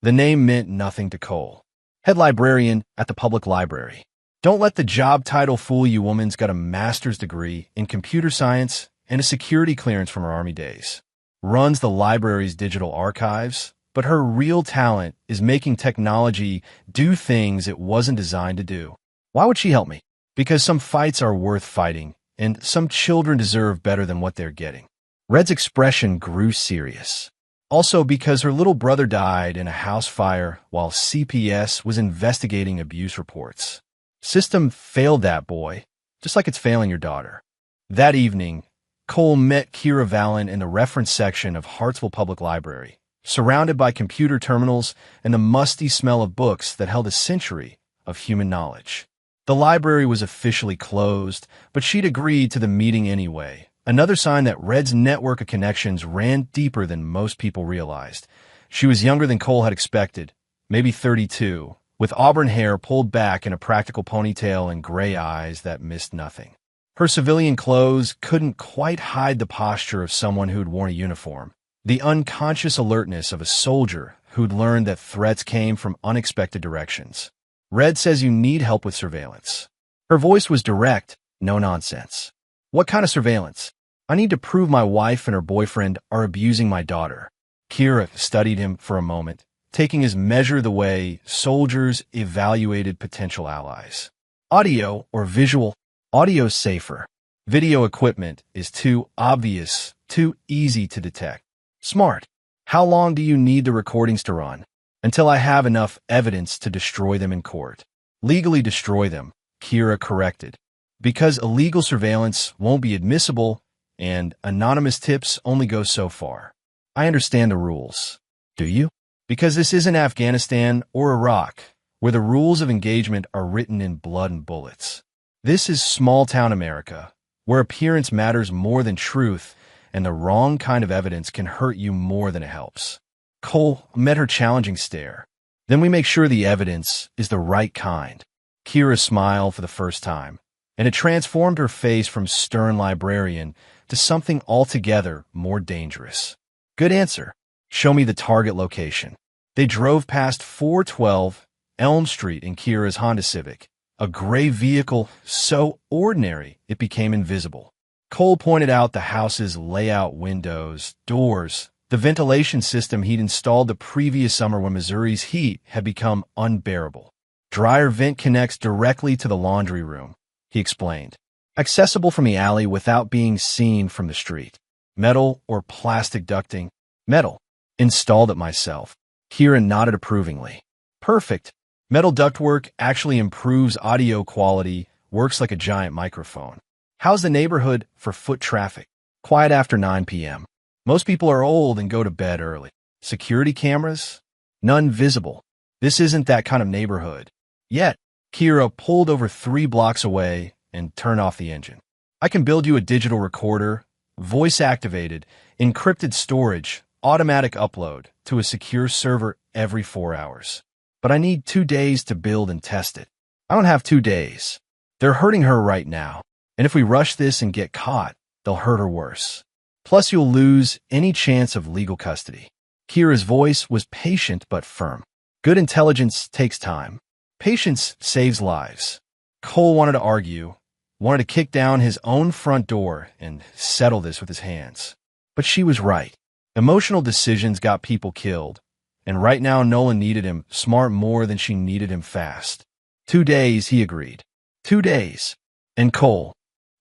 The name meant nothing to Cole. Head librarian at the public library. Don't let the job title fool you. Woman's got a master's degree in computer science and a security clearance from her army days. Runs the library's digital archives, but her real talent is making technology do things it wasn't designed to do. Why would she help me? Because some fights are worth fighting, and some children deserve better than what they're getting. Red's expression grew serious. Also because her little brother died in a house fire while CPS was investigating abuse reports. System failed that boy, just like it's failing your daughter. That evening, Cole met Kira Valen in the reference section of Hartsville Public Library, surrounded by computer terminals and the musty smell of books that held a century of human knowledge. The library was officially closed, but she'd agreed to the meeting anyway. Another sign that Red's network of connections ran deeper than most people realized. She was younger than Cole had expected, maybe 32, with auburn hair pulled back in a practical ponytail and gray eyes that missed nothing. Her civilian clothes couldn't quite hide the posture of someone who'd worn a uniform, the unconscious alertness of a soldier who'd learned that threats came from unexpected directions. Red says you need help with surveillance. Her voice was direct, no nonsense. What kind of surveillance? I need to prove my wife and her boyfriend are abusing my daughter. Kira studied him for a moment, taking his measure the way soldiers evaluated potential allies. Audio or visual? Audio's safer. Video equipment is too obvious, too easy to detect. Smart. How long do you need the recordings to run? Until I have enough evidence to destroy them in court. Legally destroy them, Kira corrected. Because illegal surveillance won't be admissible and anonymous tips only go so far. I understand the rules. Do you? Because this isn't Afghanistan or Iraq, where the rules of engagement are written in blood and bullets. This is small-town America, where appearance matters more than truth, and the wrong kind of evidence can hurt you more than it helps. Cole met her challenging stare. Then we make sure the evidence is the right kind. Kira smiled for the first time, and it transformed her face from stern librarian to something altogether more dangerous. Good answer. Show me the target location. They drove past 412 Elm Street in Kira's Honda Civic, a gray vehicle so ordinary it became invisible. Cole pointed out the house's layout, windows, doors, the ventilation system he'd installed the previous summer when Missouri's heat had become unbearable. Dryer vent connects directly to the laundry room, he explained. Accessible from the alley without being seen from the street. Metal or plastic ducting? Metal. Installed it myself. Kira nodded approvingly. Perfect. Metal ductwork actually improves audio quality, works like a giant microphone. How's the neighborhood for foot traffic? Quiet after 9 p.m. Most people are old and go to bed early. Security cameras? None visible. This isn't that kind of neighborhood. Yet, Kira pulled over 3 blocks away and turned off the engine. I can build you a digital recorder, voice-activated, encrypted storage, automatic upload to a secure server every 4 hours. But I need 2 days to build and test it. I don't have 2 days. They're hurting her right now, and if we rush this and get caught, they'll hurt her worse. Plus, you'll lose any chance of legal custody. Kira's voice was patient but firm. Good intelligence takes time. Patience saves lives. Cole wanted to argue, wanted to kick down his own front door and settle this with his hands. But she was right. Emotional decisions got people killed, and right now Nolan needed him smart more than she needed him fast. 2 days, he agreed. 2 days. And Cole,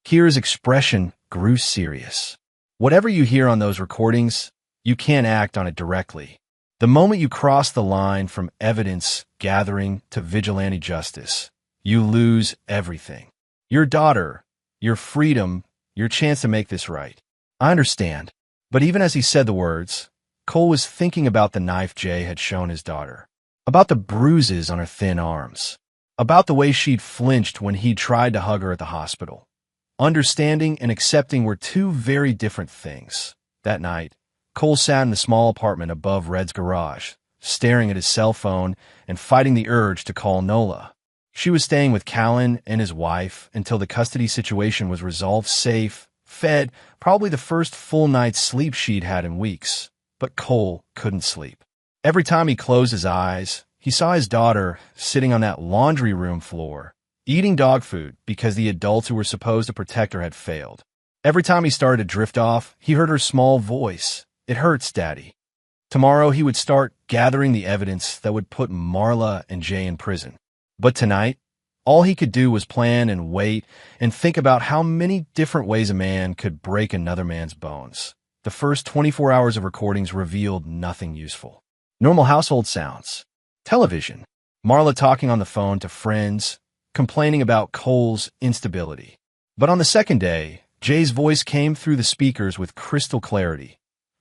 Kira's expression grew serious. Whatever you hear on those recordings, you can't act on it directly. The moment you cross the line from evidence gathering to vigilante justice, you lose everything. Your daughter, your freedom, your chance to make this right. I understand. But even as he said the words, Cole was thinking about the knife Jay had shown his daughter, about the bruises on her thin arms, about the way she'd flinched when he tried to hug her at the hospital. Understanding and accepting were two very different things. That night, Cole sat in the small apartment above Red's garage, staring at his cell phone and fighting the urge to call Nola. She was staying with Callan and his wife until the custody situation was resolved, safe, fed, probably the first full night's sleep she'd had in weeks. But Cole couldn't sleep. Every time he closed his eyes, he saw his daughter sitting on that laundry room floor, eating dog food because the adults who were supposed to protect her had failed. Every time he started to drift off, he heard her small voice. "It hurts, Daddy." Tomorrow he would start gathering the evidence that would put Marla and Jay in prison. But tonight, all he could do was plan and wait and think about how many different ways a man could break another man's bones. The first 24 hours of recordings revealed nothing useful. Normal household sounds. Television. Marla talking on the phone to friends, complaining about Cole's instability. But on the second day, Jay's voice came through the speakers with crystal clarity.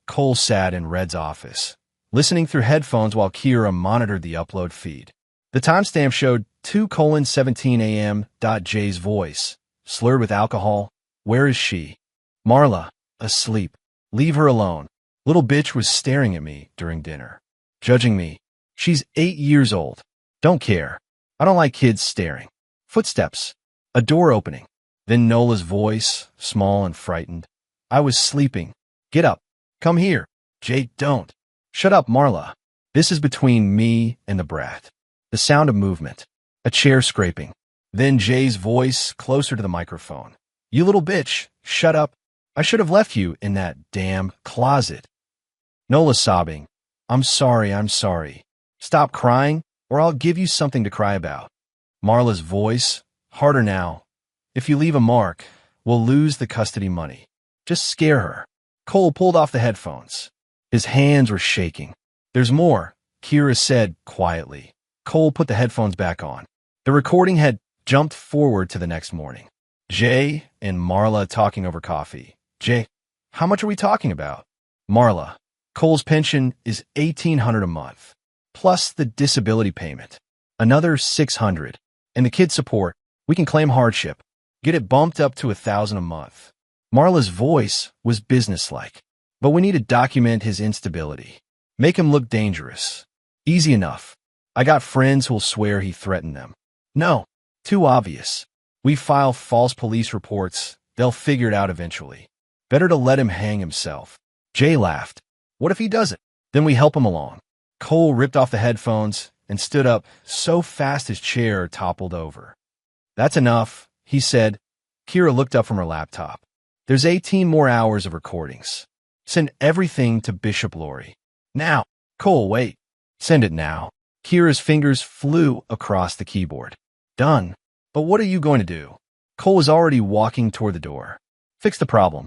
Cole sat in Red's office, listening through headphones while Kira monitored the upload feed. The timestamp showed 2:17 a.m. Jay's voice, slurred with alcohol. "Where is she?" "Marla, asleep. Leave her alone. Little bitch was staring at me during dinner. Judging me. She's 8 years old. Don't care. I don't like kids staring." Footsteps. A door opening. Then Nola's voice, small and frightened. "I was sleeping. Get up. Come here." "Jay, don't." "Shut up, Marla. This is between me and the brat." The sound of movement. A chair scraping. Then Jay's voice closer to the microphone. "You little bitch. Shut up. I should have left you in that damn closet." Nola sobbing. I'm sorry. Stop crying, or I'll give you something to cry about." Marla's voice, harder now. "If you leave a mark, we'll lose the custody money. Just scare her." Cole pulled off the headphones. His hands were shaking. "There's more," Kira said quietly. Cole put the headphones back on. The recording had jumped forward to the next morning. Jay and Marla talking over coffee. "Jay, how much are we talking about?" Marla, "Cole's pension is $1,800 a month, plus the disability payment. Another $600. And the kid support, we can claim hardship. Get it bumped up to $1,000 a month." Marla's voice was businesslike. "But we need to document his instability. Make him look dangerous. Easy enough. I got friends who'll swear he threatened them." "No, too obvious. We file false police reports. They'll figure it out eventually. Better to let him hang himself." Jay laughed. "What if he doesn't? Then we help him along." Cole ripped off the headphones and stood up so fast his chair toppled over. "That's enough," he said. Kira looked up from her laptop. "There's 18 more hours of recordings. Send everything to Bishop Laurie. Now." "Cole, wait." "Send it now." Kira's fingers flew across the keyboard. "Done. But what are you going to do?" Cole was already walking toward the door. "Fix the problem."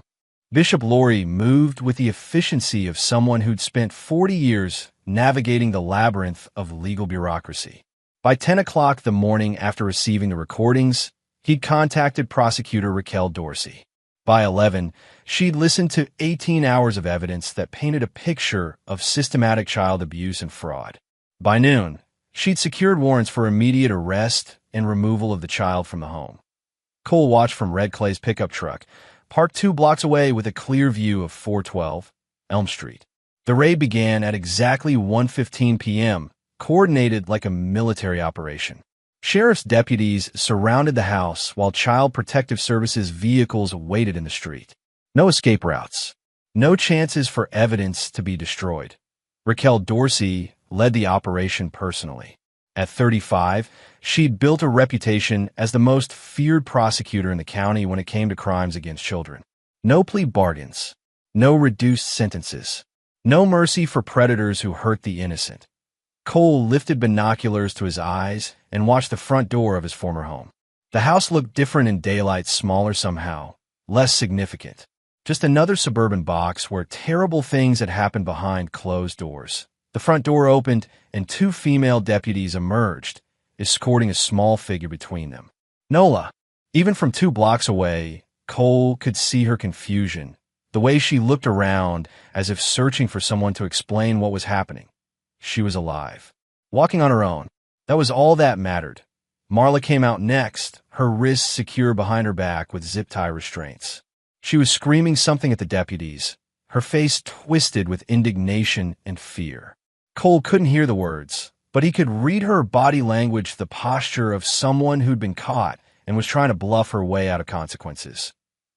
Bishop Laurie moved with the efficiency of someone who'd spent 40 years navigating the labyrinth of legal bureaucracy. By 10 o'clock the morning after receiving the recordings, he'd contacted prosecutor Raquel Dorsey. By 11, she'd listened to 18 hours of evidence that painted a picture of systematic child abuse and fraud. By noon, she'd secured warrants for immediate arrest and removal of the child from the home. Cole watched from Red Clay's pickup truck, parked 2 blocks away with a clear view of 412 Elm Street. The raid began at exactly 1:15 p.m., coordinated like a military operation. Sheriff's deputies surrounded the house while Child Protective Services vehicles waited in the street. No escape routes. No chances for evidence to be destroyed. Raquel Dorsey led the operation personally. At 35, she'd built a reputation as the most feared prosecutor in the county when it came to crimes against children. No plea bargains. No reduced sentences. No mercy for predators who hurt the innocent. Cole lifted binoculars to his eyes and watched the front door of his former home. The house looked different in daylight, smaller somehow, less significant. Just another suburban box where terrible things had happened behind closed doors. The front door opened, and two female deputies emerged, escorting a small figure between them. Nola. Even from 2 blocks away, Cole could see her confusion, the way she looked around as if searching for someone to explain what was happening. She was alive. Walking on her own. That was all that mattered. Marla came out next, her wrists secure behind her back with zip-tie restraints. She was screaming something at the deputies, her face twisted with indignation and fear. Cole couldn't hear the words, but he could read her body language, the posture of someone who'd been caught and was trying to bluff her way out of consequences.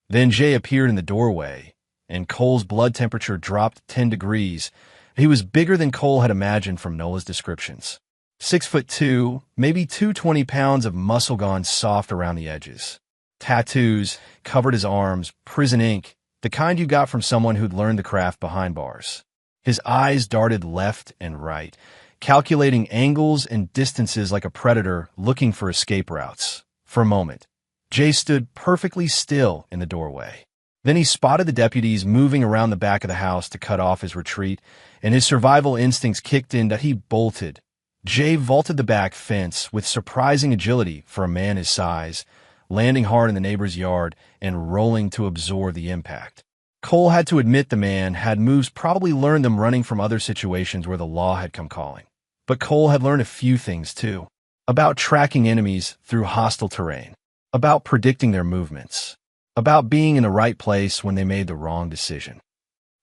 Then Jay appeared in the doorway, and Cole's blood temperature dropped 10 degrees. He was bigger than Cole had imagined from Nola's descriptions. 6'2", maybe 220 pounds of muscle gone soft around the edges. Tattoos covered his arms, prison ink, the kind you got from someone who'd learned the craft behind bars. His eyes darted left and right, calculating angles and distances like a predator looking for escape routes. For a moment, Jay stood perfectly still in the doorway. Then he spotted the deputies moving around the back of the house to cut off his retreat, and his survival instincts kicked in that he bolted. Jay vaulted the back fence with surprising agility for a man his size, landing hard in the neighbor's yard and rolling to absorb the impact. Cole had to admit the man had moves, probably learned them running from other situations where the law had come calling. But Cole had learned a few things too. About tracking enemies through hostile terrain. About predicting their movements. About being in the right place when they made the wrong decision.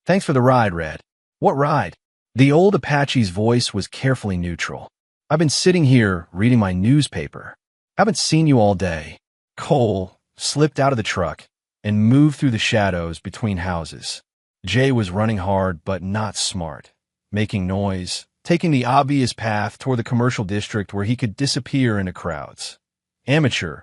Thanks for the ride, Red. What ride? The old Apache's voice was carefully neutral. I've been sitting here reading my newspaper. Haven't seen you all day. Cole slipped out of the truck and moved through the shadows between houses. Jay was running hard but not smart, making noise, taking the obvious path toward the commercial district where he could disappear into crowds. Amateur.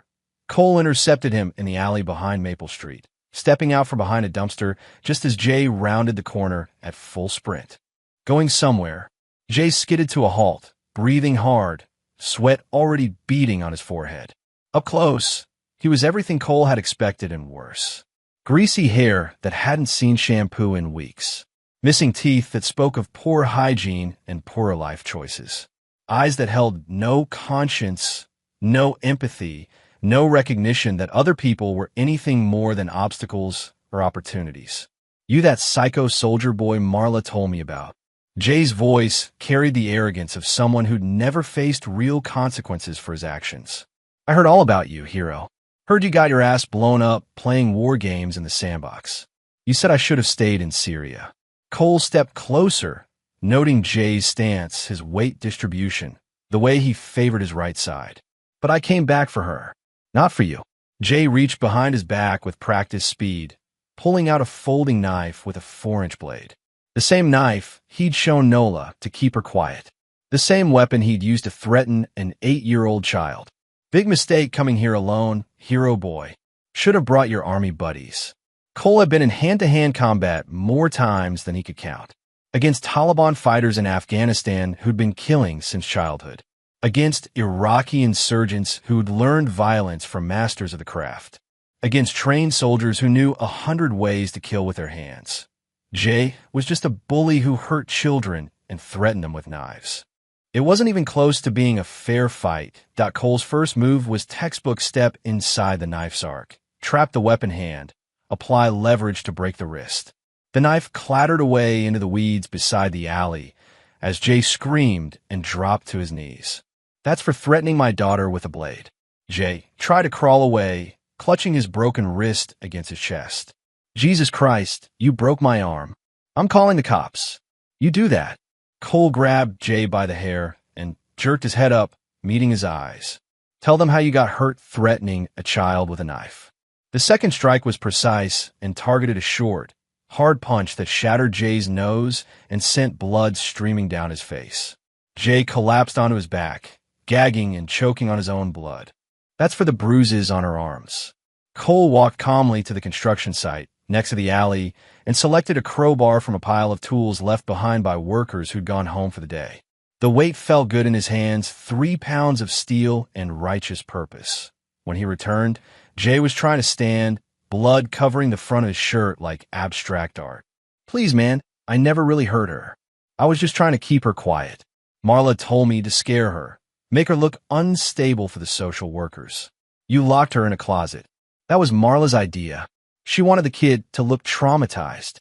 Cole intercepted him in the alley behind Maple Street, stepping out from behind a dumpster just as Jay rounded the corner at full sprint. Going somewhere, Jay skidded to a halt, breathing hard, sweat already beading on his forehead. Up close, he was everything Cole had expected and worse. Greasy hair that hadn't seen shampoo in weeks. Missing teeth that spoke of poor hygiene and poorer life choices. Eyes that held no conscience, no empathy, no recognition that other people were anything more than obstacles or opportunities. You that psycho soldier boy Marla told me about. Jay's voice carried the arrogance of someone who'd never faced real consequences for his actions. I heard all about you, hero. Heard you got your ass blown up playing war games in the sandbox. You said I should have stayed in Syria. Cole stepped closer, noting Jay's stance, his weight distribution, the way he favored his right side. But I came back for her, not for you. Jay reached behind his back with practiced speed, pulling out a folding knife with a 4-inch blade. The same knife he'd shown Nola to keep her quiet. The same weapon he'd used to threaten an 8-year-old child. Big mistake coming here alone, hero boy. Should have brought your army buddies. Cole had been in hand-to-hand combat more times than he could count. Against Taliban fighters in Afghanistan who'd been killing since childhood. Against Iraqi insurgents who'd learned violence from masters of the craft. Against trained soldiers who knew 100 ways to kill with their hands. Jay was just a bully who hurt children and threatened them with knives. It wasn't even close to being a fair fight. Cole's first move was textbook step inside the knife's arc, trap the weapon hand, apply leverage to break the wrist. The knife clattered away into the weeds beside the alley as Jay screamed and dropped to his knees. That's for threatening my daughter with a blade. Jay tried to crawl away, clutching his broken wrist against his chest. Jesus Christ, you broke my arm. I'm calling the cops. You do that. Cole grabbed Jay by the hair and jerked his head up, meeting his eyes. Tell them how you got hurt threatening a child with a knife. The second strike was precise and targeted a short, hard punch that shattered Jay's nose and sent blood streaming down his face. Jay collapsed onto his back, gagging and choking on his own blood. That's for the bruises on her arms. Cole walked calmly to the construction site, next to the alley, and selected a crowbar from a pile of tools left behind by workers who'd gone home for the day. The weight felt good in his hands, 3 pounds of steel and righteous purpose. When he returned, Jay was trying to stand, blood covering the front of his shirt like abstract art. "Please, man, I never really hurt her. I was just trying to keep her quiet. Marla told me to scare her, make her look unstable for the social workers. You locked her in a closet. That was Marla's idea. She wanted the kid to look traumatized."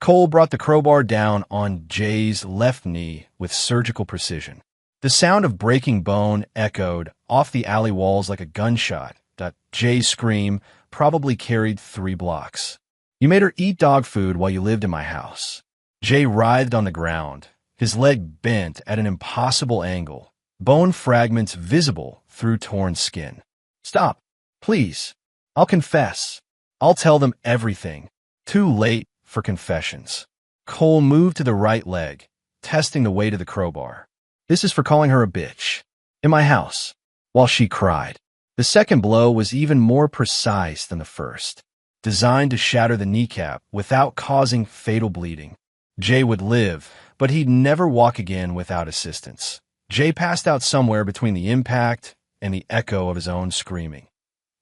Cole brought the crowbar down on Jay's left knee with surgical precision. The sound of breaking bone echoed off the alley walls like a gunshot. Jay's scream probably carried 3 blocks. "You made her eat dog food while you lived in my house." Jay writhed on the ground, his leg bent at an impossible angle, bone fragments visible through torn skin. "Stop, please. I'll confess. I'll tell them everything." Too late for confessions. Cole moved to the right leg, testing the weight of the crowbar. "This is for calling her a bitch. In my house." While she cried. The second blow was even more precise than the first, designed to shatter the kneecap without causing fatal bleeding. Jay would live, but he'd never walk again without assistance. Jay passed out somewhere between the impact and the echo of his own screaming.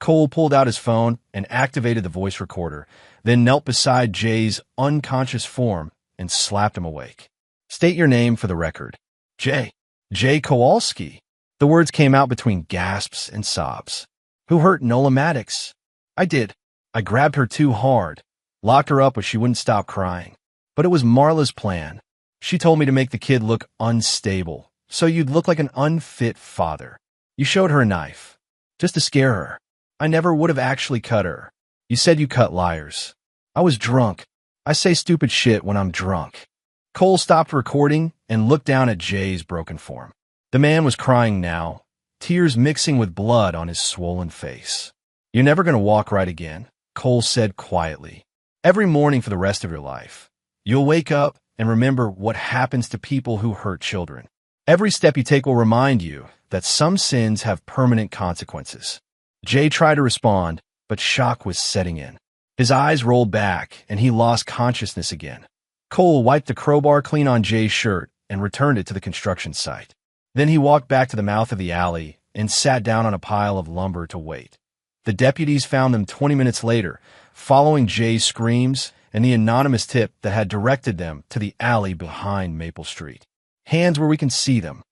Cole pulled out his phone and activated the voice recorder, then knelt beside Jay's unconscious form and slapped him awake. "State your name for the record." Jay Kowalski." The words came out between gasps and sobs. "Who hurt Nola Maddox?" "I did. I grabbed her too hard. Locked her up but she wouldn't stop crying. But it was Marla's plan. She told me to make the kid look unstable, so you'd look like an unfit father. You showed her a knife, just to scare her. I never would have actually cut her. You said you cut liars. I was drunk. I say stupid shit when I'm drunk." Cole stopped recording and looked down at Jay's broken form. The man was crying now, tears mixing with blood on his swollen face. "You're never going to walk right again," Cole said quietly. "Every morning for the rest of your life. You'll wake up and remember what happens to people who hurt children. Every step you take will remind you that some sins have permanent consequences." Jay tried to respond, but shock was setting in. His eyes rolled back, and he lost consciousness again. Cole wiped the crowbar clean on Jay's shirt and returned it to the construction site. Then he walked back to the mouth of the alley and sat down on a pile of lumber to wait. The deputies found them 20 minutes later, following Jay's screams and the anonymous tip that had directed them to the alley behind Maple Street. "Hands where we can see them."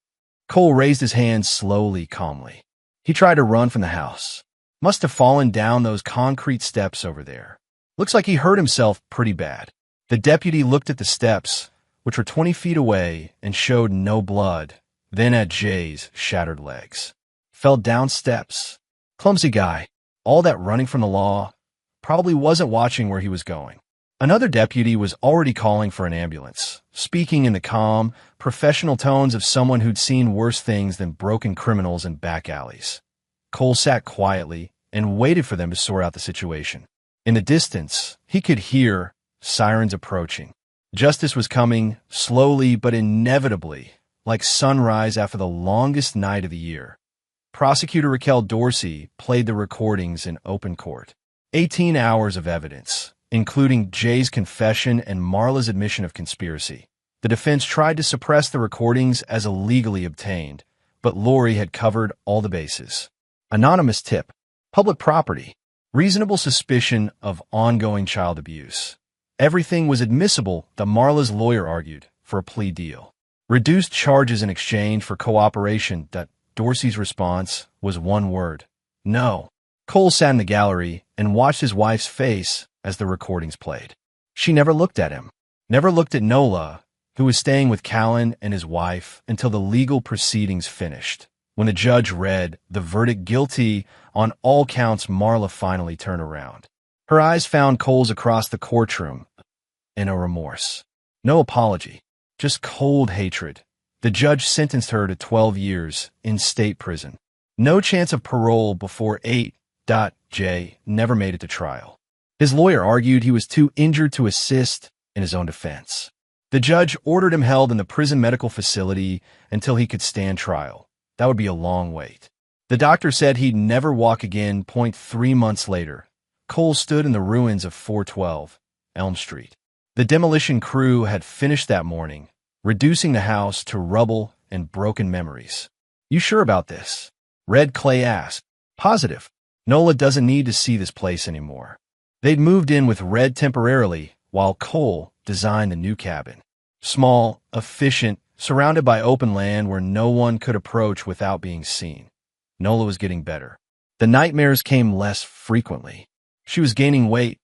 Cole raised his hands slowly, calmly. He tried to run from the house. Must have fallen down those concrete steps over there. Looks like he hurt himself pretty bad. The deputy looked at the steps, which were 20 feet away and showed no blood, then at Jay's shattered legs. Fell down steps. Clumsy guy. All that running from the law. Probably wasn't watching where he was going. Another deputy was already calling for an ambulance, speaking in the calm, professional tones of someone who'd seen worse things than broken criminals in back alleys. Cole sat quietly and waited for them to sort out the situation. In the distance, he could hear sirens approaching. Justice was coming, slowly but inevitably, like sunrise after the longest night of the year. Prosecutor Raquel Dorsey played the recordings in open court. 18 hours of evidence, including Jay's confession and Marla's admission of conspiracy. The defense tried to suppress the recordings as illegally obtained, but Lori had covered all the bases. Anonymous tip, public property, reasonable suspicion of ongoing child abuse. Everything was admissible, that Marla's lawyer argued, for a plea deal. Reduced charges in exchange for cooperation. Dorsey's response was one word: no. Cole sat in the gallery and watched his wife's face as the recordings played. She never looked at him, never looked at Nola, who was staying with Callan and his wife until the legal proceedings finished. When the judge read the verdict guilty on all counts, Marla finally turned around. Her eyes found Cole's across the courtroom, and no remorse. No apology, just cold hatred. The judge sentenced her to 12 years in state prison. No chance of parole before 8. Jay never made it to trial. His lawyer argued he was too injured to assist in his own defense. The judge ordered him held in the prison medical facility until he could stand trial. That would be a long wait. The doctor said he'd never walk again. 3 months later, Cole stood in the ruins of 412 Elm Street. The demolition crew had finished that morning, reducing the house to rubble and broken memories. "You sure about this?" Red Clay asked. "Positive. Nola doesn't need to see this place anymore. They'd moved in with Red temporarily, while Cole designed the new cabin. Small, efficient, surrounded by open land where no one could approach without being seen. Nola was getting better. The nightmares came less frequently. She was gaining weight,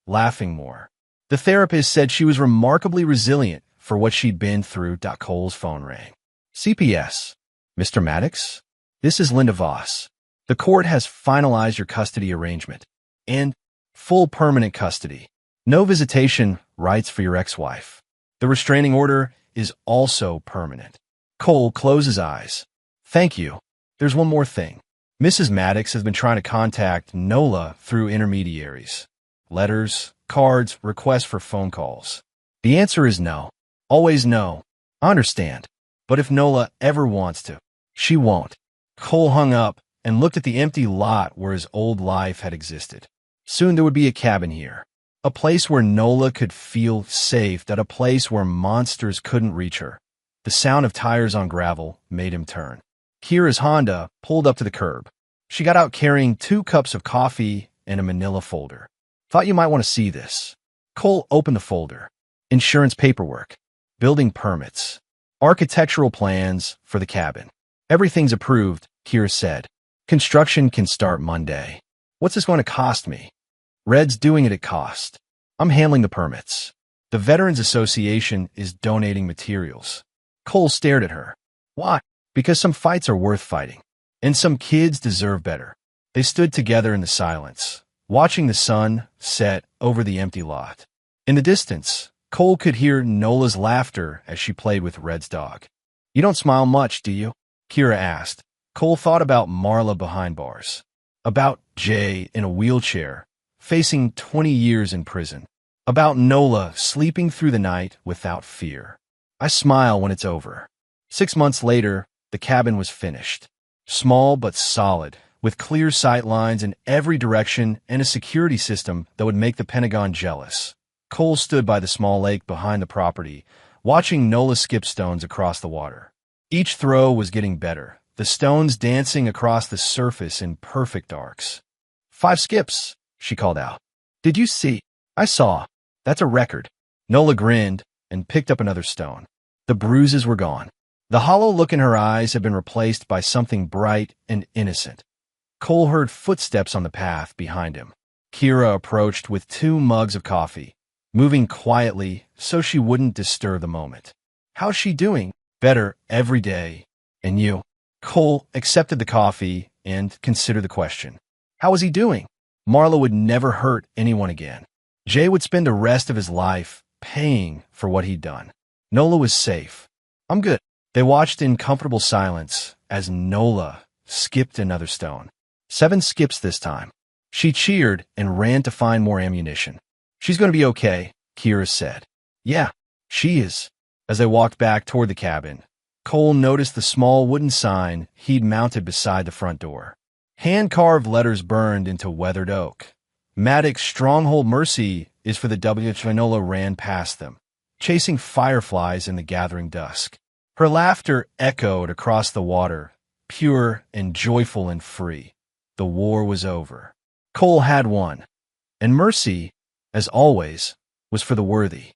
laughing more. The therapist said she was remarkably resilient for what she'd been through. Cole's phone rang. CPS. Mr. Maddox? This is Linda Voss. The court has finalized your custody arrangement. And full permanent custody. No visitation rights for your ex-wife. The restraining order is also permanent. Cole closed his eyes. Thank you. There's one more thing. Mrs. Maddox has been trying to contact Nola through intermediaries. Letters, cards, requests for phone calls. The answer is no. Always no. I understand. But if Nola ever wants to, she won't. Cole hung up and looked at the empty lot where his old life had existed. Soon there would be a cabin here. A place where Nola could feel safe, a place where monsters couldn't reach her. The sound of tires on gravel made him turn. Kira's Honda pulled up to the curb. She got out carrying 2 cups of coffee and a manila folder. Thought you might want to see this. Cole opened the folder. Insurance paperwork. Building permits. Architectural plans for the cabin. Everything's approved, Kira said. Construction can start Monday. What's this going to cost me? Red's doing it at cost. I'm handling the permits. The Veterans Association is donating materials. Cole stared at her. Why? Because some fights are worth fighting. And some kids deserve better. They stood together in the silence, watching the sun set over the empty lot. In the distance, Cole could hear Nola's laughter as she played with Red's dog. You don't smile much, do you? Kira asked. Cole thought about Marla behind bars. About Jay in a wheelchair, facing 20 years in prison. About Nola sleeping through the night without fear. I smile when it's over. 6 months later, the cabin was finished. Small but solid, with clear sight lines in every direction and a security system that would make the Pentagon jealous. Cole stood by the small lake behind the property, watching Nola skip stones across the water. Each throw was getting better, the stones dancing across the surface in perfect arcs. 5 skips, she called out. Did you see? I saw. That's a record. Nola grinned and picked up another stone. The bruises were gone. The hollow look in her eyes had been replaced by something bright and innocent. Cole heard footsteps on the path behind him. Kira approached with 2 mugs of coffee, moving quietly so she wouldn't disturb the moment. How's she doing? Better every day. And you? Cole accepted the coffee and considered the question. How was he doing? Marla would never hurt anyone again. Jay would spend the rest of his life paying for what he'd done. Nola was safe. I'm good. They watched in comfortable silence as Nola skipped another stone. 7 skips this time. She cheered and ran to find more ammunition. She's going to be okay, Kira said. Yeah, she is. As they walked back toward the cabin, Cole noticed the small wooden sign he'd mounted beside the front door. Hand-carved letters burned into weathered oak. Maddox Stronghold Mercy is for the WH. Nola ran past them, chasing fireflies in the gathering dusk. Her laughter echoed across the water, pure and joyful and free. The war was over. Cole had won. And mercy, as always, was for the worthy.